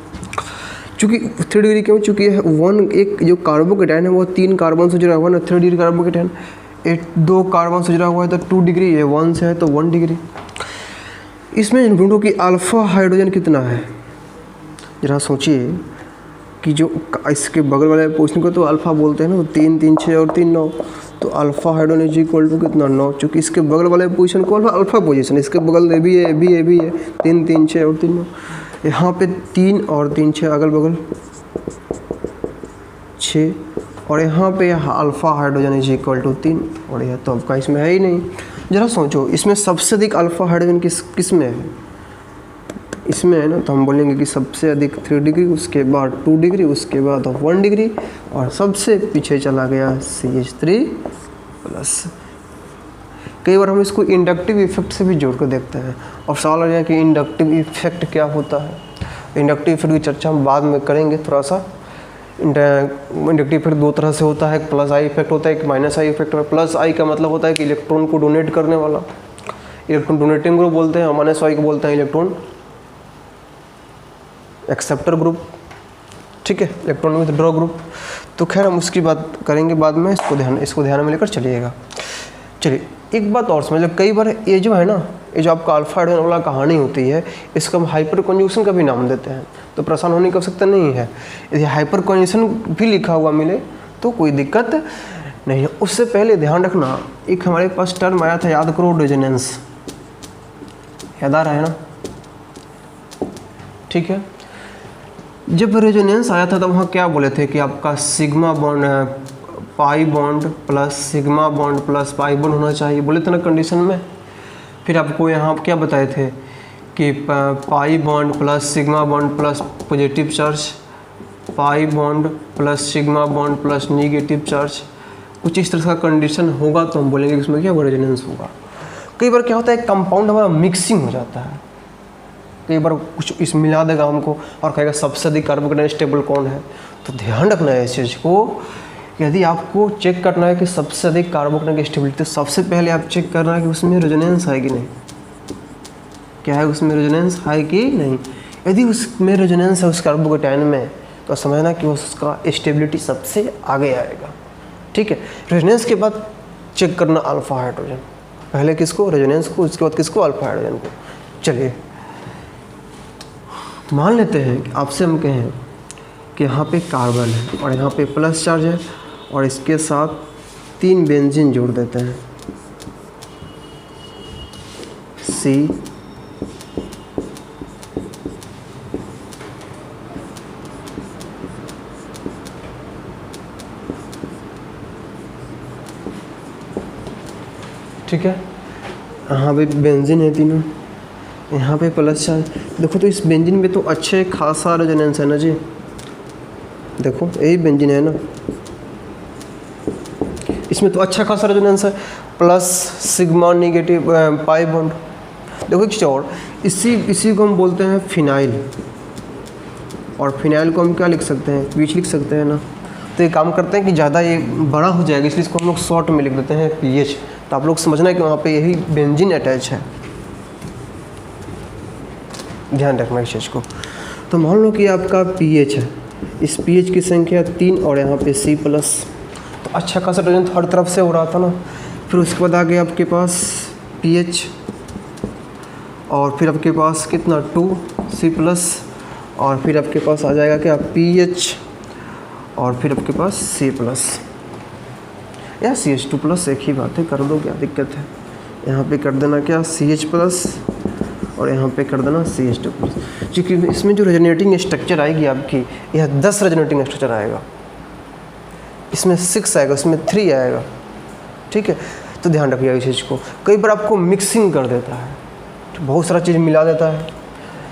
चूँकि 3 डिग्री क्यों, चूँकि एक जो कार्बोकेटाइन है वो 3 कार्बन से जुड़ा हुआ है ना, 3 डिग्री कार्बोकेटाइन। 2 कार्बन से जुड़ा हुआ है तो 2 डिग्री, ये 1 से है तो 1 डिग्री। इसमें ढूंढो कि अल्फ़ा हाइड्रोजन कितना है। जरा सोचिए कि जो इसके बगल वाले पोजीशन को तो अल्फ़ा बोलते हैं ना, 3 3 6 और 3 9, तो alpha hydrogen is equal to कितना, 9। चूँकि इसके बगल वाले पोजीशन को अल्फ़ा पोजीशन, इसके बगल ए भी है, ए भी है 3 3 6 और 3 9। यहाँ पे 3 और 3 6 अगल बगल 6 और यहाँ पे alpha hydrogen is equal to 3 और यह तो आपका इसमें है ही नहीं। ज़रा सोचो इसमें सबसे अधिक अल्फ़ा हाइड्रोजन किस में है, इसमें है ना, तो हम बोलेंगे कि सबसे अधिक 3 डिग्री, उसके बाद 2 डिग्री, उसके बाद 1 डिग्री और सबसे पीछे चला गया CH3 प्लस। कई बार हम इसको इंडक्टिव इफेक्ट से भी जोड़ कर देखते हैं और सवाल आ गया कि इंडक्टिव इफेक्ट क्या होता है। इंडक्टिव इफेक्ट की चर्चा हम बाद में करेंगे थोड़ा सा। इंडक्टिव इफेक्ट 2 तरह से होता है, एक प्लस आई इफेक्ट होता है, एक माइनस आई इफेक्ट होता है। प्लस आई का मतलब होता है कि इलेक्ट्रॉन को डोनेट करने वाला, इलेक्ट्रॉन डोनेटिंग ग्रुप बोलते हैं। माइनस आई को बोलते हैं इलेक्ट्रॉन एक्सेप्टर ग्रुप। ठीक है, इलेक्ट्रॉन विथड्रॉ ग्रुप। तो खैर हम उसकी बात करेंगे बाद में, इसको ध्यान में लेकर चलिएगा। चलिए एक बात और समझ लो, कई बार ये जो है ना, ये जो आपका अल्फ़ा हाइड्रोजन वाला कहानी होती है, इसको हम हाइपर कॉन्जुगेशन का भी नाम देते हैं, तो परेशान होने की आवश्यकता नहीं है। यदि हाइपर कॉन्जुगेशन भी लिखा हुआ मिले तो कोई दिक्कत नहीं है। उससे पहले ध्यान रखना, एक हमारे पास टर्म आया था, याद करो, रेजोनेंस। याद आ रहा है ना? ठीक है, जब रेजोनेंस आया था तो वहाँ क्या बोले थे कि आपका sigma bond pi bond plus sigma bond plus pi bond होना चाहिए, बोले थे ना कंडीशन में। फिर आपको यहाँ क्या बताए थे कि pi bond plus sigma bond plus positive charge, pi bond plus sigma bond plus negative charge, कुछ इस तरह का कंडीशन होगा तो हम बोलेंगे कि उसमें क्या रेजोनेंस होगा। कई बार क्या होता है, कंपाउंड हमारा मिक्सिंग हो जाता है, कई बार कुछ इस मिला देगा हमको और कहेगा सबसे अधिक कार्बोकेटाइन स्टेबल कौन है। तो ध्यान रखना है इस चीज़ को, यदि आपको चेक करना है कि सबसे अधिक कार्बोकेटाइन की स्टेबिलिटी, तो सबसे पहले आप चेक करना है कि उसमें रेजोनेंस है कि नहीं। क्या है, उसमें रेजोनेंस है कि नहीं। यदि उसमें रेजोनेंस है उस कार्बोकेटाइन में, तो समझना कि उसका स्टेबिलिटी सबसे आगे आएगा। ठीक है, रेजोनेंस के बाद चेक करना अल्फ़ा हाइड्रोजन, पहले किसको, रेजोनेंस को, उसके बाद किसको, अल्फ़ा हाइड्रोजन को। चलिए मान लेते हैं, आपसे हम कहें कि यहाँ पे कार्बन है और यहाँ पे प्लस चार्ज है और इसके साथ 3 बेंजीन जोड़ देते हैं, C ठीक है, यहाँ पे बेंजीन है तीनों, यहाँ पे प्लस चार्ज। देखो तो इस बेंजीन में तो अच्छे खासा रेजोनेंस है ना जी, देखो यही बेंजीन है ना, इसमें तो अच्छा खासा रेजोनेंस है, plus sigma negative pi bond. देखो एक चीज़ और, इसी को हम बोलते हैं फिनाइल, और फिनाइल को हम क्या लिख सकते हैं, पीएच लिख सकते हैं ना। तो ये काम करते हैं कि ज़्यादा ये बड़ा हो जाएगा, इसलिए इसको हम लोग शॉर्ट में लिख देते हैं पीएच। तो आप लोग समझना है कि वहाँ पे यही बेंजीन अटैच है, ध्यान रखना इस चीज़ को। तो मान लो कि आपका पीएच है, इस पीएच की संख्या 3 और यहाँ पे C+, तो अच्छा खासा रेजोनेंस हर तरफ से हो रहा था ना। फिर उसके बाद आ गया आपके पास पीएच, और फिर आपके पास कितना 2C+, और फिर आपके पास आ जाएगा क्या पीएच, और फिर आपके पास C+, या CH2+, एक ही बात है, कर दो, क्या दिक्कत है। यहाँ पे कर देना क्या CH+, और यहाँ पे कर देना CH2+, क्योंकि इसमें जो रेजोनेटिंग स्ट्रक्चर आएगी आपकी, यह 10 रेजोनेटिंग स्ट्रक्चर आएगा, इसमें 6 आएगा, इसमें 3 आएगा, ठीक है। तो ध्यान रखिएगा इस चीज़ को। कई बार आपको मिक्सिंग कर देता है, तो बहुत सारा चीज़ मिला देता है,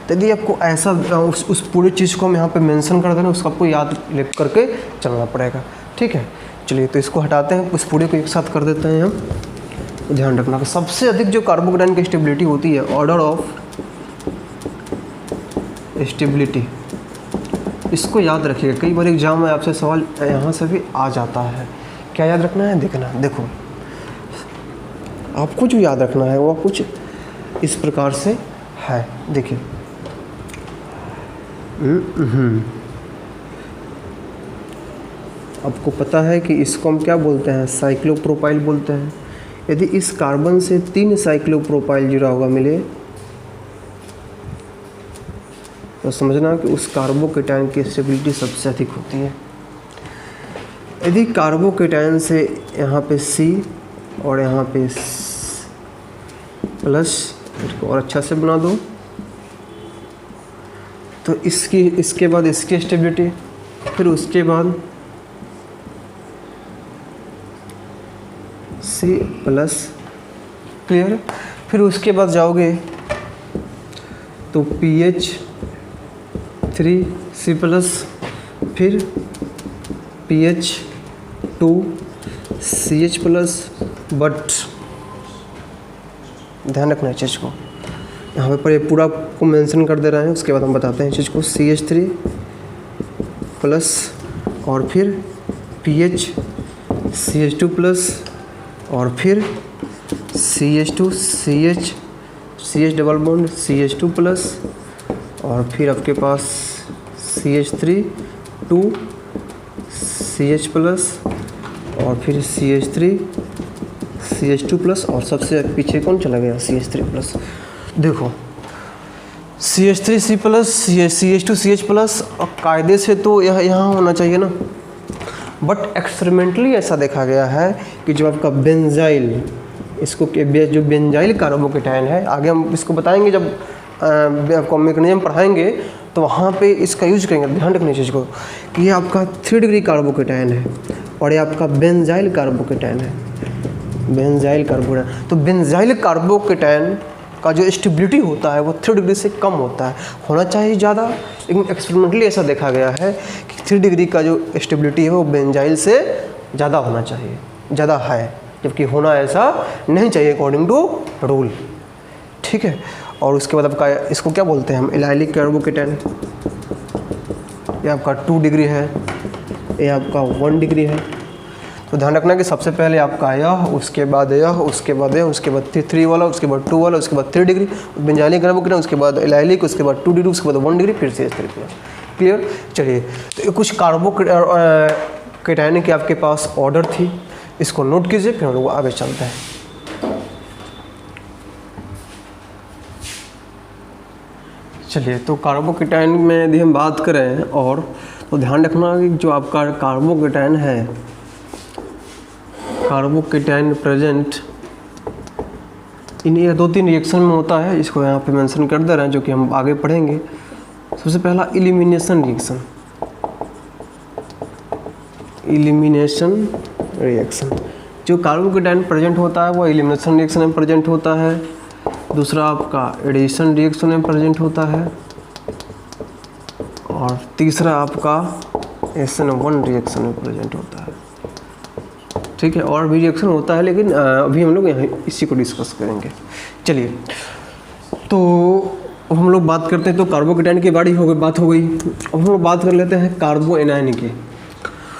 तो यदि आपको ऐसा उस पूरी चीज़ को हम यहाँ पे मेंशन कर देना, उसको आपको याद लिख करके चलना पड़ेगा, ठीक है। चलिए तो इसको हटाते हैं, उस पूरे को एक साथ कर देते हैं हम। तो ध्यान रखना कि सबसे अधिक जो कार्बोकेटाइन की स्टेबिलिटी होती है, ऑर्डर ऑफ स्टेबिलिटी, इसको याद रखिएगा। कई बार एग्जाम में आपसे सवाल यहाँ से भी आ जाता है, क्या याद रखना है, देखना। देखो आपको जो याद रखना है वो कुछ इस प्रकार से है, देखिए। आपको पता है कि इसको हम क्या बोलते हैं, साइक्लोप्रोपाइल बोलते हैं। यदि इस कार्बन से 3 साइक्लोप्रोपाइल जुड़ा हुआ मिले, तो समझना कि उस कार्बोकेटाइन की स्टेबिलिटी सबसे अधिक होती है। यदि कार्बोकेटाइन से यहाँ पे C और यहाँ पे प्लस, इसको और अच्छा से बना दो, तो इसके बाद इसकी स्टेबिलिटी, फिर उसके बाद C+, क्लियर। फिर उसके बाद जाओगे तो pH 3 C+, फिर pH 2 CH+, बट ध्यान रखना है चीज़ को, यहाँ पर ये पूरा को मेंशन कर दे रहे हैं। उसके बाद हम बताते हैं चीज़ को, CH3 प्लस, और फिर pH CH2+, और फिर CH2 CH double bond CH2+, और फिर आपके पास CH3 2 CH+, और फिर CH3 CH2+, और सबसे पीछे कौन चला गया, CH3+। देखो CH3 C+, CH2 CH+, और कायदे से तो यह यहाँ होना चाहिए ना, बट एक्सपेरिमेंटली ऐसा देखा गया है कि जो आपका बेंजाइल, इसको जो बेंजाइल कार्बोकेटाइन है, आगे हम इसको बताएंगे जब आपको मैकेनिज्म पढ़ाएंगे, तो वहाँ पे इसका यूज करेंगे। ध्यान रखने चीज़ को कि ये आपका 3 डिग्री कार्बोकेटाइन है, और ये आपका बेंजाइल कार्बोकेटाइन है, बेंजाइल कार्बोकेटाइन। तो बेंजाइल कार्बोकेटाइन का जो स्टेबिलिटी होता है वो 3 डिग्री से कम होता है, होना चाहिए ज़्यादा, लेकिन एक्सपेरिमेंटली ऐसा देखा गया है कि 3 डिग्री का जो स्टेबिलिटी है वो बेंजाइल से ज़्यादा होना चाहिए, ज़्यादा है, जबकि होना ऐसा नहीं चाहिए अकॉर्डिंग टू रूल, ठीक है। और उसके बाद आपका इसको क्या बोलते हैं हम, एलाइलिक कार्बोकेटाइन। ये आपका 2 डिग्री है, ये आपका 1 डिग्री है। तो ध्यान रखना कि सबसे पहले आपका यह, उसके बाद यह, उसके बाद यह, उसके बाद 3 वाला, उसके बाद 2 वाला, उसके बाद 3 डिग्री बेंजाइलिक कार्बोकेटाइन, उसके बाद एलाइलिक, उसके बाद 2 डिग्री, उसके बाद 1 डिग्री, फिर CH3+। क्लियर। चलिए तो ये कुछ कार्बोकेटाइन की आपके पास ऑर्डर थी, इसको नोट कीजिए, फिर हम लोग आगे चलते हैं। चलिए तो कार्बोकेटाइन में यदि हम बात करें, और तो ध्यान रखना कि जो आपका कार्बोकेटाइन है, कार्बोकेटाइन प्रेजेंट इन ये 2-3 रिएक्शन में होता है, इसको यहाँ पे मेंशन कर दे रहे हैं, जो कि हम आगे पढ़ेंगे। सबसे पहला एलिमिनेशन रिएक्शन, एलिमिनेशन रिएक्शन, जो कार्बोकेटाइन प्रेजेंट होता है वो एलिमिनेशन रिएक्शन में प्रेजेंट होता है। दूसरा आपका एडिशन रिएक्शन में प्रेजेंट होता है, और तीसरा आपका SN1 रिएक्शन में प्रेजेंट होता है, ठीक है, और भी रिएक्शन होता है लेकिन अभी हम लोग यहाँ इसी को डिस्कस करेंगे। चलिए, तो अब हम लोग बात करते हैं, तो कार्बोकेटाइन की बात हो गई। अब हम लोग बात कर लेते हैं कार्बो एनायन की।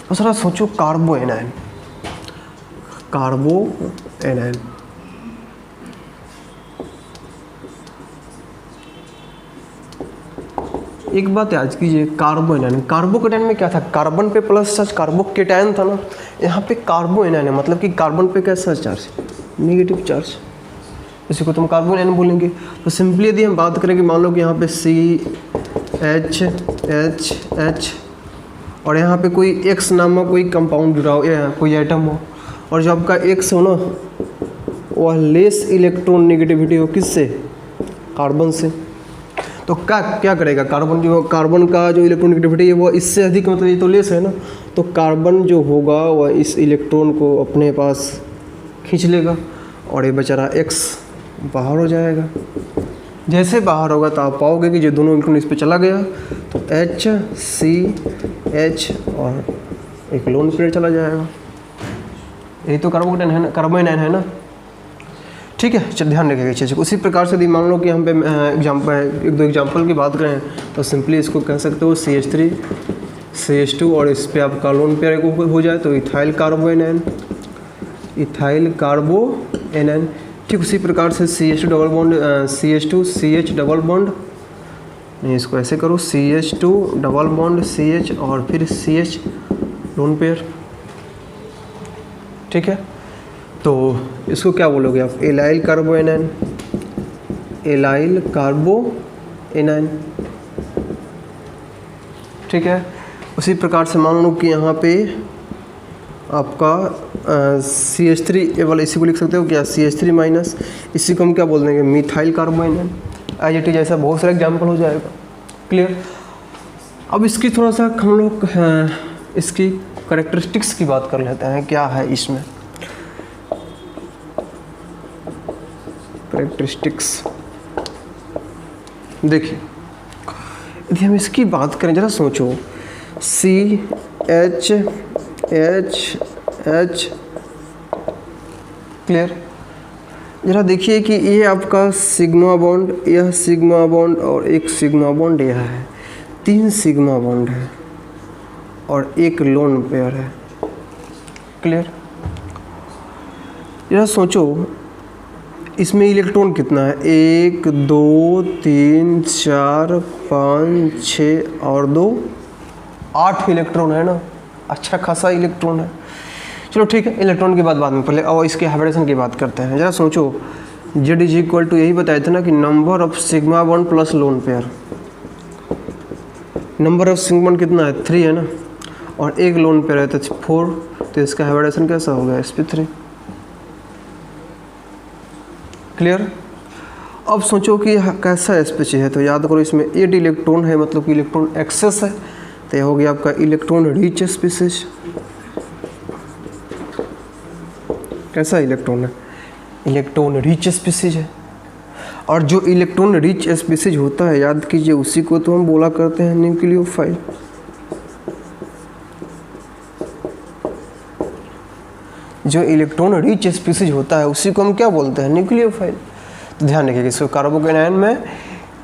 तो सर सोचो, कार्बो एनायन, एक बात याद कीजिए, कार्बो एनायन, कार्बोकेटाइन में क्या था, कार्बन पे प्लस चार्ज, कार्बोकेटाइन था ना, यहाँ पे कार्बो एनायन है, मतलब कि कार्बन पे कैसा चार्ज, नेगेटिव चार्ज, इसी को तुम कार्बो एनायन बोलेंगे। तो सिंपली यदि हम बात करें कि मान लो कि यहाँ पे CH और यहाँ पे कोई X नामक कोई कंपाउंड जुड़ा हो या कोई एटम हो, और जो आपका X हो ना वह लेस इलेक्ट्रॉन नेगेटिविटी हो, किससे, कार्बन से, तो क्या करेगा, कार्बन का जो इलेक्ट्रॉन नेगेटिविटी है वो इससे अधिक, मतलब ये तो लेस है ना, तो कार्बन जो होगा वह इस इलेक्ट्रॉन को अपने पास खींच लेगा और ये बेचारा X बाहर हो जाएगा। जैसे बाहर होगा तो आप पाओगे कि जो दोनों इलेक्ट्रॉन इस पर चला गया तो HCH और एक लोन पेयर चला जाएगा। यही तो कार्बोकेटाइन है ना, कार्बो एनायन है ना, ठीक है। चल ध्यान रखिएगा चीज़। उसी प्रकार से यदि मान लो कि हम पे एक दो एग्जांपल की बात करें तो सिंपली इसको कह सकते हो CH3 CH2 और इस पर आपका लोन पेयर हो जाए तो इथाइल कार्बो एनायन। ठीक उसी प्रकार से CH2 double bond CH2 CH double bond, नहीं इसको ऐसे करो, CH2 डबल बॉन्ड CH और फिर CH लोन पेयर, ठीक है। तो इसको क्या बोलोगे आप, एलाइल कार्बो एनायन, ठीक है। उसी प्रकार से मान लो कि यहाँ पे आपका CH3 वाला, इसी को लिख सकते हो क्या, CH3 माइनस, इसी को हम क्या बोल देंगे, मिथाइल कार्बो एनायन। IIT जैसा बहुत सारा एग्जाम्पल हो जाएगा, क्लियर। अब इसकी थोड़ा सा हम लोग इसकी कैरेक्टरिस्टिक्स की बात कर लेते हैं, क्या है इसमें कैरेक्टरिस्टिक्स। देखिए यदि हम इसकी बात करें, जरा सोचो, CH क्लियर। जरा देखिए कि ये आपका सिग्मा बॉन्ड, यह सिग्मा बॉन्ड और एक सिग्मा बॉन्ड यह है, 3 सिग्मा बॉन्ड है और एक लोन पेयर है, क्लियर। जरा सोचो इसमें इलेक्ट्रॉन कितना है, 1 2 3 4 5 6 और 2 8 इलेक्ट्रॉन है ना, अच्छा खासा इलेक्ट्रॉन है। चलो ठीक है, इलेक्ट्रॉन की बात बाद में, पहले और इसके हाइब्रिडेशन की बात करते हैं। जरा सोचो, Z इज इक्वल टू, यही बताए थे ना कि number of sigma bond plus lone pair, number of sigma bond कितना है, 3 है ना, और एक लोन पेयर है तो 4, तो इसका हाइब्रिडेशन कैसा हो गया, sp3, क्लियर। अब सोचो कि कैसा sp3 है, तो याद करो इसमें 8 इलेक्ट्रॉन है, मतलब कि इलेक्ट्रॉन एक्सेस है, तो यह हो गया आपका इलेक्ट्रॉन रिच स्पीसीज। कैसा इलेक्ट्रॉन है, इलेक्ट्रॉन रिच स्पीसीज है। और जो इलेक्ट्रॉन रिच स्पीसीज होता है, याद कीजिए, उसी को तो हम बोला करते हैं न्यूक्लियोफाइल। जो इलेक्ट्रॉन रिच स्पीसीज होता है उसी को हम क्या बोलते हैं, न्यूक्लियोफाइल। तो ध्यान रखिएगा इसको, कार्बोकेटाइन में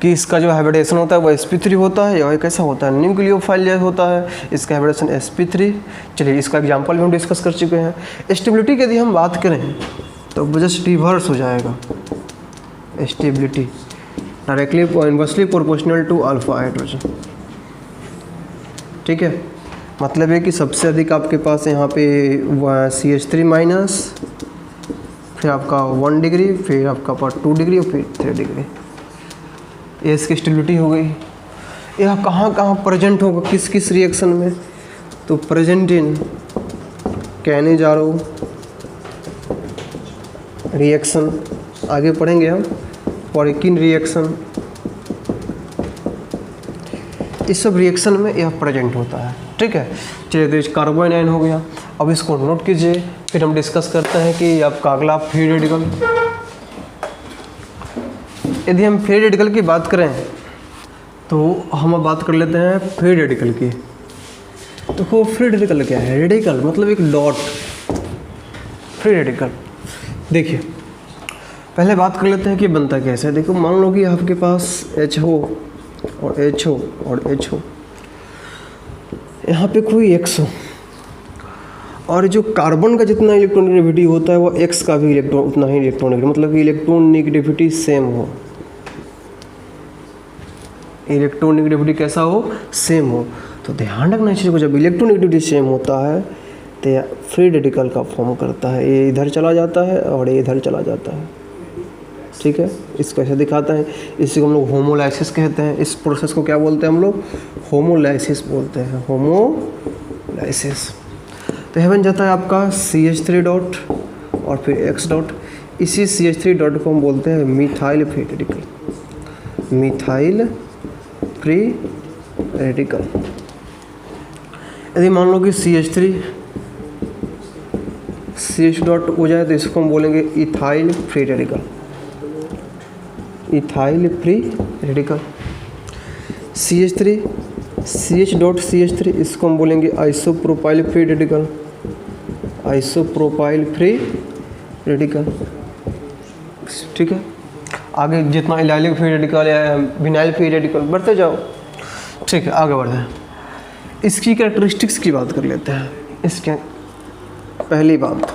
कि इसका जो हाइब्रिडेशन होता है वो sp3 होता है, या कैसा होता है, न्यूक्लियोफाइल जैसा होता है, इसका हाइब्रिडेशन sp3। चलिए इसका एग्जांपल भी हम डिस्कस कर चुके हैं। स्टेबिलिटी की यदि हम बात करें तो जस्ट रिवर्स हो जाएगा, stability directly inversely proportional to alpha hydrogen, ठीक है। मतलब है कि सबसे अधिक आपके पास यहाँ पे CH3 माइनस, फिर आपका 1 डिग्री, फिर आपका 2 डिग्री और फिर 3 डिग्री, ये इसकी स्टेबिलिटी हो गई। यह कहाँ कहाँ प्रेजेंट होगा, किस किस रिएक्शन में, तो प्रेजेंट इन कैनेजारो रिएक्शन, आगे पढ़ेंगे हम, पॉरिकिन रिएक्शन, इस सब रिएक्शन में यह प्रेजेंट होता है, ठीक है। चलिए तो कार्बो एनायन हो गया। अब इसको नोट कीजिए, फिर हम डिस्कस करते हैं कि आपका अगला फ्री रेडिकल। यदि हम फ्री रेडिकल की बात करें तो हम अब बात कर लेते हैं फ्री रेडिकल की। तो वो फ्री रेडिकल क्या है, रेडिकल मतलब एक डॉट, फ्री रेडिकल। देखिए पहले बात कर लेते हैं कि बनता कैसे है। देखो मान लो कि आपके पास H हो और H हो और H हो, यहाँ पे कोई X हो, और जो कार्बन का जितना इलेक्ट्रॉन नेगेटिविटी होता है वो X का भी इलेक्ट्रॉन उतना ही इलेक्ट्रॉन नेगेटिविटी, मतलब कि इलेक्ट्रॉन नेगेटिविटी सेम हो, इलेक्ट्रॉन नेगेटिविटी कैसा हो, सेम हो। तो ध्यान रखना इस चीज़ को, जब इलेक्ट्रॉन नेगेटिविटी सेम होता है तो यह फ्री रेडिकल का फॉर्म करता है, ये इधर चला जाता है और ये इधर चला जाता है। ठीक है, इसको ऐसे दिखाता है, इसी को हम लोग होमोलाइसिस कहते हैं। इस प्रोसेस को क्या बोलते हैं हम लोग, होमोलाइसिस बोलते हैं, होमोलाइसिस। तो यह बन जाता है आपका CH3 डॉट और फिर X डॉट। इसी CH3 डॉट को हम बोलते हैं methyl free radical, methyl free radical. यदि मान लो कि CH डॉट हो जाए तो इसको हम बोलेंगे ethyl free radical, ethyl free radical. CH dot CH3 इसको हम बोलेंगे isopropyl free radical, isopropyl free radical. ठीक है, आगे जितना इलाइलिक फ्री रेडिकल या विनाइल फ्री रेडिकल बढ़ते जाओ। ठीक है, आगे बढ़ते हैं, इसकी कैरेक्टरिस्टिक्स की बात कर लेते हैं। इसके पहली बात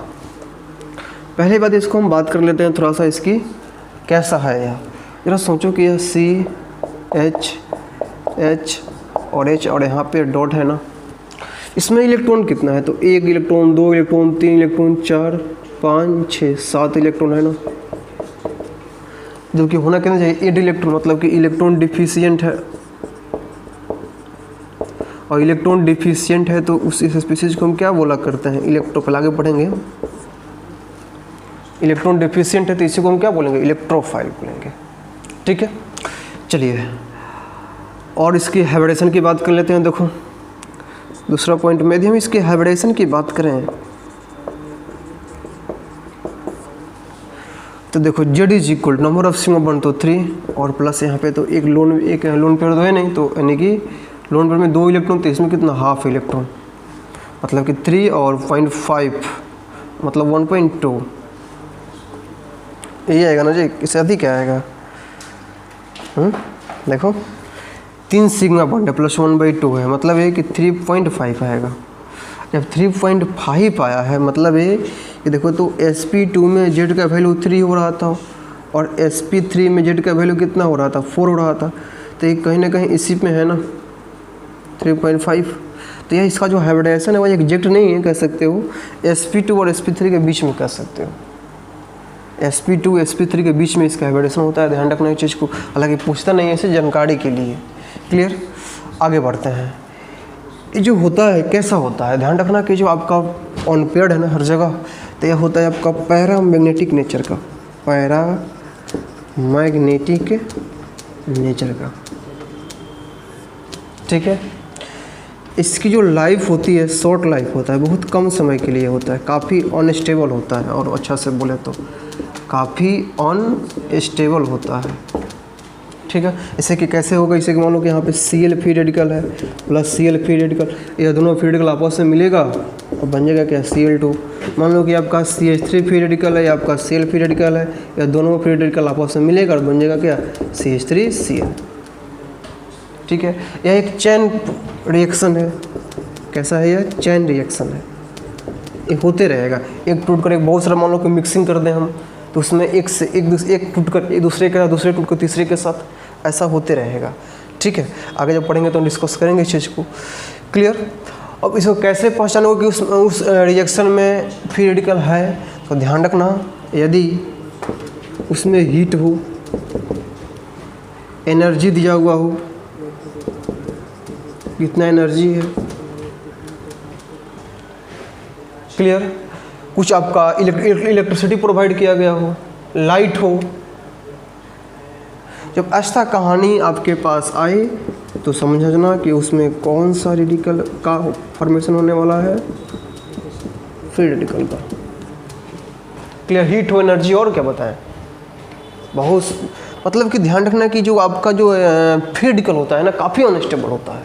इसको हम बात कर लेते हैं थोड़ा सा, इसकी कैसा है यह। जरा सोचो कि यह CH और H और यहाँ पे डॉट है ना, इसमें इलेक्ट्रॉन कितना है, तो 1 इलेक्ट्रॉन, 2 इलेक्ट्रॉन, 3 इलेक्ट्रॉन, 4 5 6 7 इलेक्ट्रॉन है ना। जबकि होना कितना चाहिए, 8 इलेक्ट्रॉन, मतलब कि इलेक्ट्रॉन डिफिशियंट है। और इलेक्ट्रॉन डिफिशियंट है तो उस इस स्पीसीज को हम क्या बोला करते हैं, इलेक्ट्रो, आगे पढ़ेंगे। इलेक्ट्रॉन डिफिशियंट है तो इसी को हम क्या बोलेंगे, इलेक्ट्रोफाइल बोलेंगे। ठीक है, चलिए और इसकी हाइब्रिडेशन की बात कर लेते हैं। देखो दूसरा पॉइंट में यदि हम इसकी हाइब्रिडेशन की बात करें तो देखो Z is equal number of sigma 1 तो 3 और प्लस यहाँ पे तो एक लोन पेयर तो है नहीं, तो यानी कि लोन पेयर में 2 इलेक्ट्रॉन, तो इसमें कितना हाफ इलेक्ट्रॉन, मतलब कि 3 और 0.5 मतलब 1.2 यही आएगा ना जी, इससे अधिक क्या आएगा। देखो 3 सिग्मा बॉन्ड है प्लस 1/2 है, मतलब ये कि 3.5 आएगा। जब 3.5 आया है मतलब ये कि देखो तो sp2 में Z का वैल्यू 3 हो रहा था और sp3 में Z का वैल्यू कितना हो रहा था, 4 हो रहा था। तो ये कहीं ना कहीं इसी में है ना 3.5। तो यह इसका जो हाइब्रिडेशन है वो एग्जैक्ट नहीं है, कह सकते हो sp2 और sp3 के बीच में कह सकते हो, sp2 sp3 के बीच में इसका हाइब्रिडेशन होता है। ध्यान रखना इस चीज़ को, हालांकि पूछता नहीं है, इसे जानकारी के लिए। क्लियर, आगे बढ़ते हैं। ये जो होता है कैसा होता है, ध्यान रखना कि जो आपका ऑन पेयर्ड है ना हर जगह, तो यह होता है आपका पैरामैग्नेटिक नेचर का, पैरामैग्नेटिक नेचर का। ठीक है, इसकी जो लाइफ होती है शॉर्ट लाइफ होता है, बहुत कम समय के लिए होता है, काफ़ी अनस्टेबल होता है, और अच्छा से बोले तो काफ़ी अनस्टेबल होता है। ठीक है, इसे कि कैसे होगा, इसे कि मान लो कि यहाँ पे Cl फ्री रेडिकल है प्लस Cl फ्री रेडिकल, ये दोनों फ्री रेडिकल आपस में मिलेगा और बन जाएगा क्या, Cl2। मान लो कि आपका CH3 फ्री रेडिकल है या आपका Cl फ्री रेडिकल है, या दोनों फ्री रेडिकल आपस में मिलेगा और बन जाएगा क्या, CH3Cl। ठीक है, यह एक चैन रिएक्शन है। कैसा है यह, चैन रिएक्शन है, ये होते रहेगा। एक टूट कर एक बहुत सारा मान लो कि मिक्सिंग कर दें हम, तो उसमें एक टूट कर एक दूसरे के साथ, दूसरे टूट कर तीसरे के साथ, ऐसा होते रहेगा। ठीक है, आगे जब पढ़ेंगे तो हम डिस्कस करेंगे इस चीज़ को। क्लियर, अब इसको कैसे पहचानोगे कि उस रिएक्शन में फ्री रेडिकल है, तो ध्यान रखना यदि उसमें हीट हो, एनर्जी दिया हुआ हो, कितना एनर्जी है। क्लियर, कुछ आपका इलेक्ट्रिसिटी प्रोवाइड किया गया हो, लाइट हो। जब ऐसा कहानी आपके पास आए तो समझना कि उसमें कौन सा रेडिकल का फॉर्मेशन होने वाला है, फ्री रेडिकल का। क्लियर, हीट हो, एनर्जी, और क्या बताएं, बहुत मतलब कि ध्यान रखना कि जो आपका जो फ्री रेडिकल होता है ना, काफ़ी अनस्टेबल होता है।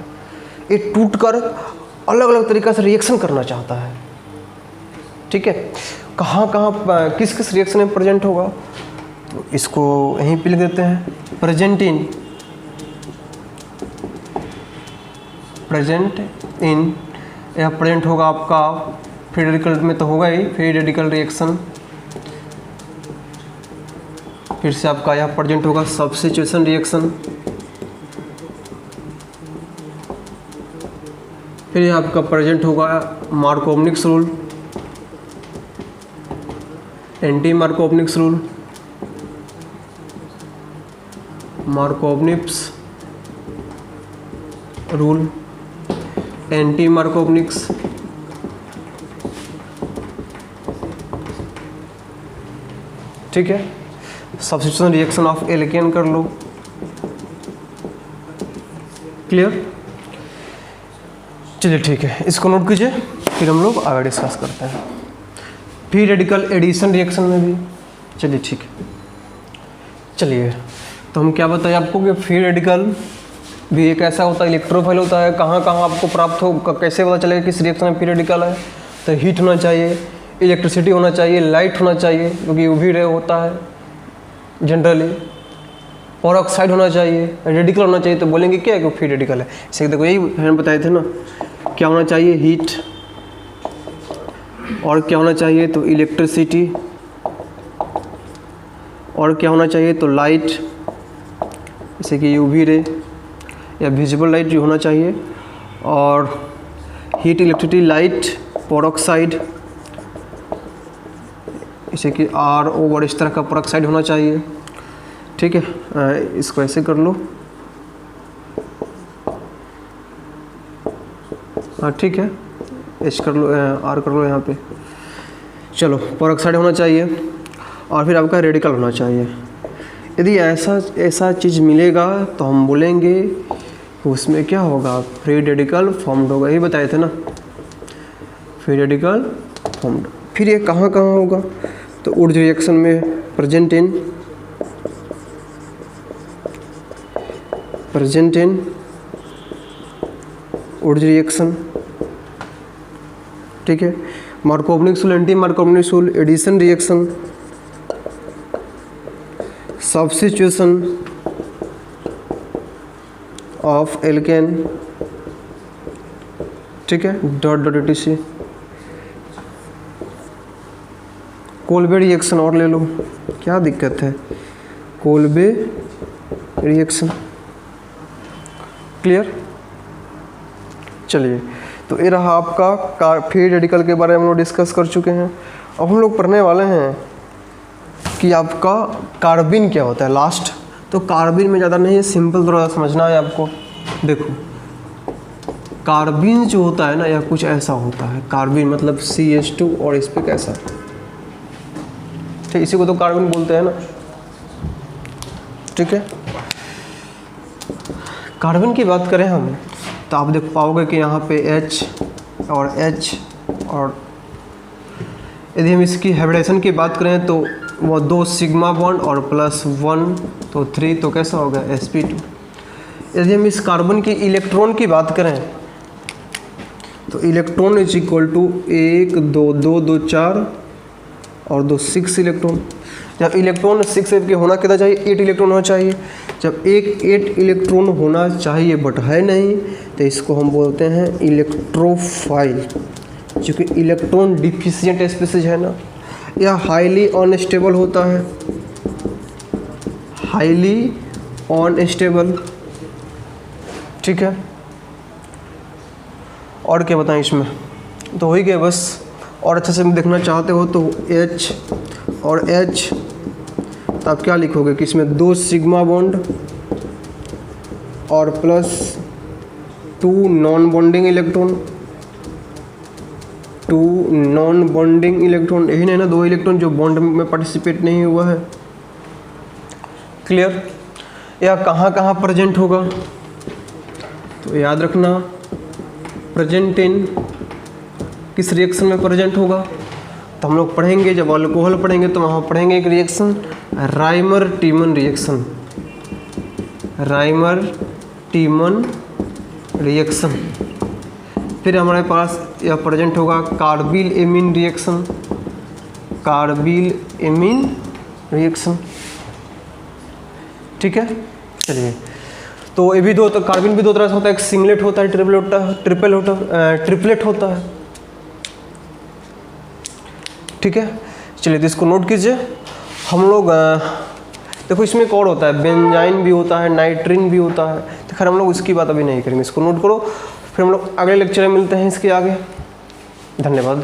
ये टूटकर अलग अलग तरीक़ा से रिएक्शन करना चाहता है। ठीक है। कहाँ कहाँ किस किस रिएक्शन में प्रेजेंट होगा, तो इसको यहीं पे लिख देते हैं, प्रेजेंट इन या प्रेजेंट होगा आपका फ्री रेडिकल में तो होगा ही, फ्री रेडिकल रिएक्शन। फिर से आपका यह प्रेजेंट होगा सब्स्टिट्यूशन रिएक्शन। फिर यह आपका प्रेजेंट होगा Markovnikov's rule, anti Markovnikov's rule, Markovnikov's rule, anti Markovnikov's, ठीक है। सब्स्टिट्यूशन रिएक्शन ऑफ एल्केन कर लो, क्लियर। चलिए ठीक है, इसको नोट कीजिए, फिर हम लोग आगे डिस्कस करते हैं। फ्री रेडिकल एडिशन रिएक्शन में भी, चलिए ठीक है। चलिए तो हम क्या बताएं आपको कि फ्री रेडिकल भी एक ऐसा होता है, इलेक्ट्रोफाइल होता है। कहाँ कहाँ आपको प्राप्त हो, कैसे पता चलेगा किस रिएक्शन में फ्री रेडिकल है, तो हीट होना चाहिए, इलेक्ट्रिसिटी होना चाहिए, लाइट होना चाहिए क्योंकि यूवी रे होता है जनरली, पेरोक्साइड होना चाहिए, रेडिकल होना चाहिए। तो बोलेंगे क्या है कि फ्री रेडिकल है, इसे देखो यही हम बताए थे ना, क्या होना चाहिए, हीट, और क्या होना चाहिए तो इलेक्ट्रिसिटी, और क्या होना चाहिए तो लाइट, जैसे कि यूवी रे या विजिबल लाइट जो होना चाहिए, और हीट, इलेक्ट्रिसिटी, लाइट, पेरोक्साइड, जैसे कि आर ओ और इस तरह का पेरोक्साइड होना चाहिए, ठीक है। इसको ऐसे कर लो, हाँ ठीक है, एच कर लो, आर कर लो यहाँ पे। चलो पेरोक्साइड होना चाहिए, और फिर आपका रेडिकल होना चाहिए। यदि ऐसा चीज़ मिलेगा तो हम बोलेंगे कि उसमें क्या होगा, फ्री रेडिकल फॉर्म्ड होगा। यही बताए थे ना, फ्री रेडिकल फॉर्म्ड। फिर ये कहाँ कहाँ होगा, तो वुड रिएक्शन में प्रेजेंट इन वुड रिएक्शन, ठीक है। Markovnikov's rule, anti Markovnikov's rule, addition reaction, substitution of alkane, ठीक है, dot dot etc। Kolbe reaction और ले लो, क्या दिक्कत है, कोल्बे रिएक्शन, क्लियर। चलिए तो ये रहा आपका फ्री रेडिकल के बारे में हम लोग डिस्कस कर चुके हैं। अब हम लोग पढ़ने वाले हैं कि आपका कार्बिन क्या होता है लास्ट। तो कार्बिन में ज़्यादा नहीं है, सिंपल थोड़ा समझना है आपको। देखो कार्बिन जो होता है ना, यह कुछ ऐसा होता है, कार्बिन मतलब CH2 और इस पर कैसा, ठीक, इसी को तो कार्बिन बोलते हैं ना, ठीक है। कार्बन की बात करें हम, तो आप देख पाओगे कि यहाँ पे H और H, और यदि हम इसकी हाइब्रिडेशन की बात करें तो वो 2 सिग्मा बॉन्ड और +1 तो 3, तो कैसा होगा sp2। यदि हम इस कार्बन की इलेक्ट्रॉन की बात करें तो इलेक्ट्रॉन इज इक्वल टू 1 2 2 2 4 और 2 6 इलेक्ट्रॉन। जब इलेक्ट्रॉन 6 के होना कितना चाहिए, 8 इलेक्ट्रॉन होना चाहिए। जब 8 इलेक्ट्रॉन होना चाहिए बट है नहीं, तो इसको हम बोलते हैं इलेक्ट्रोफाइल, क्योंकि इलेक्ट्रॉन डिफिशिएंट स्पीसीज है ना। यह हाईली अनस्टेबल होता है, हाईली अनस्टेबल, ठीक है। और क्या बताएं इसमें, तो वही गया बस। और अच्छे से देखना चाहते हो तो H और H, तो आप क्या लिखोगे कि इसमें 2 सिग्मा बॉन्ड और +2 non bonding electron, 2 non bonding electron, यही नहीं ना, 2 इलेक्ट्रॉन जो बॉन्ड में पार्टिसिपेट नहीं हुआ है, क्लियर। यह कहाँ कहाँ प्रेजेंट होगा, तो याद रखना प्रेजेंट इन किस रिएक्शन में प्रेजेंट होगा, तो हम लोग पढ़ेंगे जब अल्कोहल पढ़ेंगे तो वहाँ पढ़ेंगे एक reaction Rymer टीमन reaction, Rymer टीमन reaction. फिर हमारे पास यह प्रेजेंट होगा carbyl amine reaction, carbyl amine reaction. ठीक है, चलिए। तो ये भी दो, तो कार्बिन भी दो तरह से होता है, एक सिंगलेट होता है, ट्रिपलेट होता है। ठीक है, चलिए तो इसको नोट कीजिए। हम लोग देखो इसमें एक और होता है, बेंजाइन भी होता है, नाइट्रिन भी होता है, तो खैर हम लोग उसकी बात अभी नहीं करेंगे, इसको नोट करो। फिर हम लोग अगले लेक्चर में मिलते हैं इसके आगे। धन्यवाद।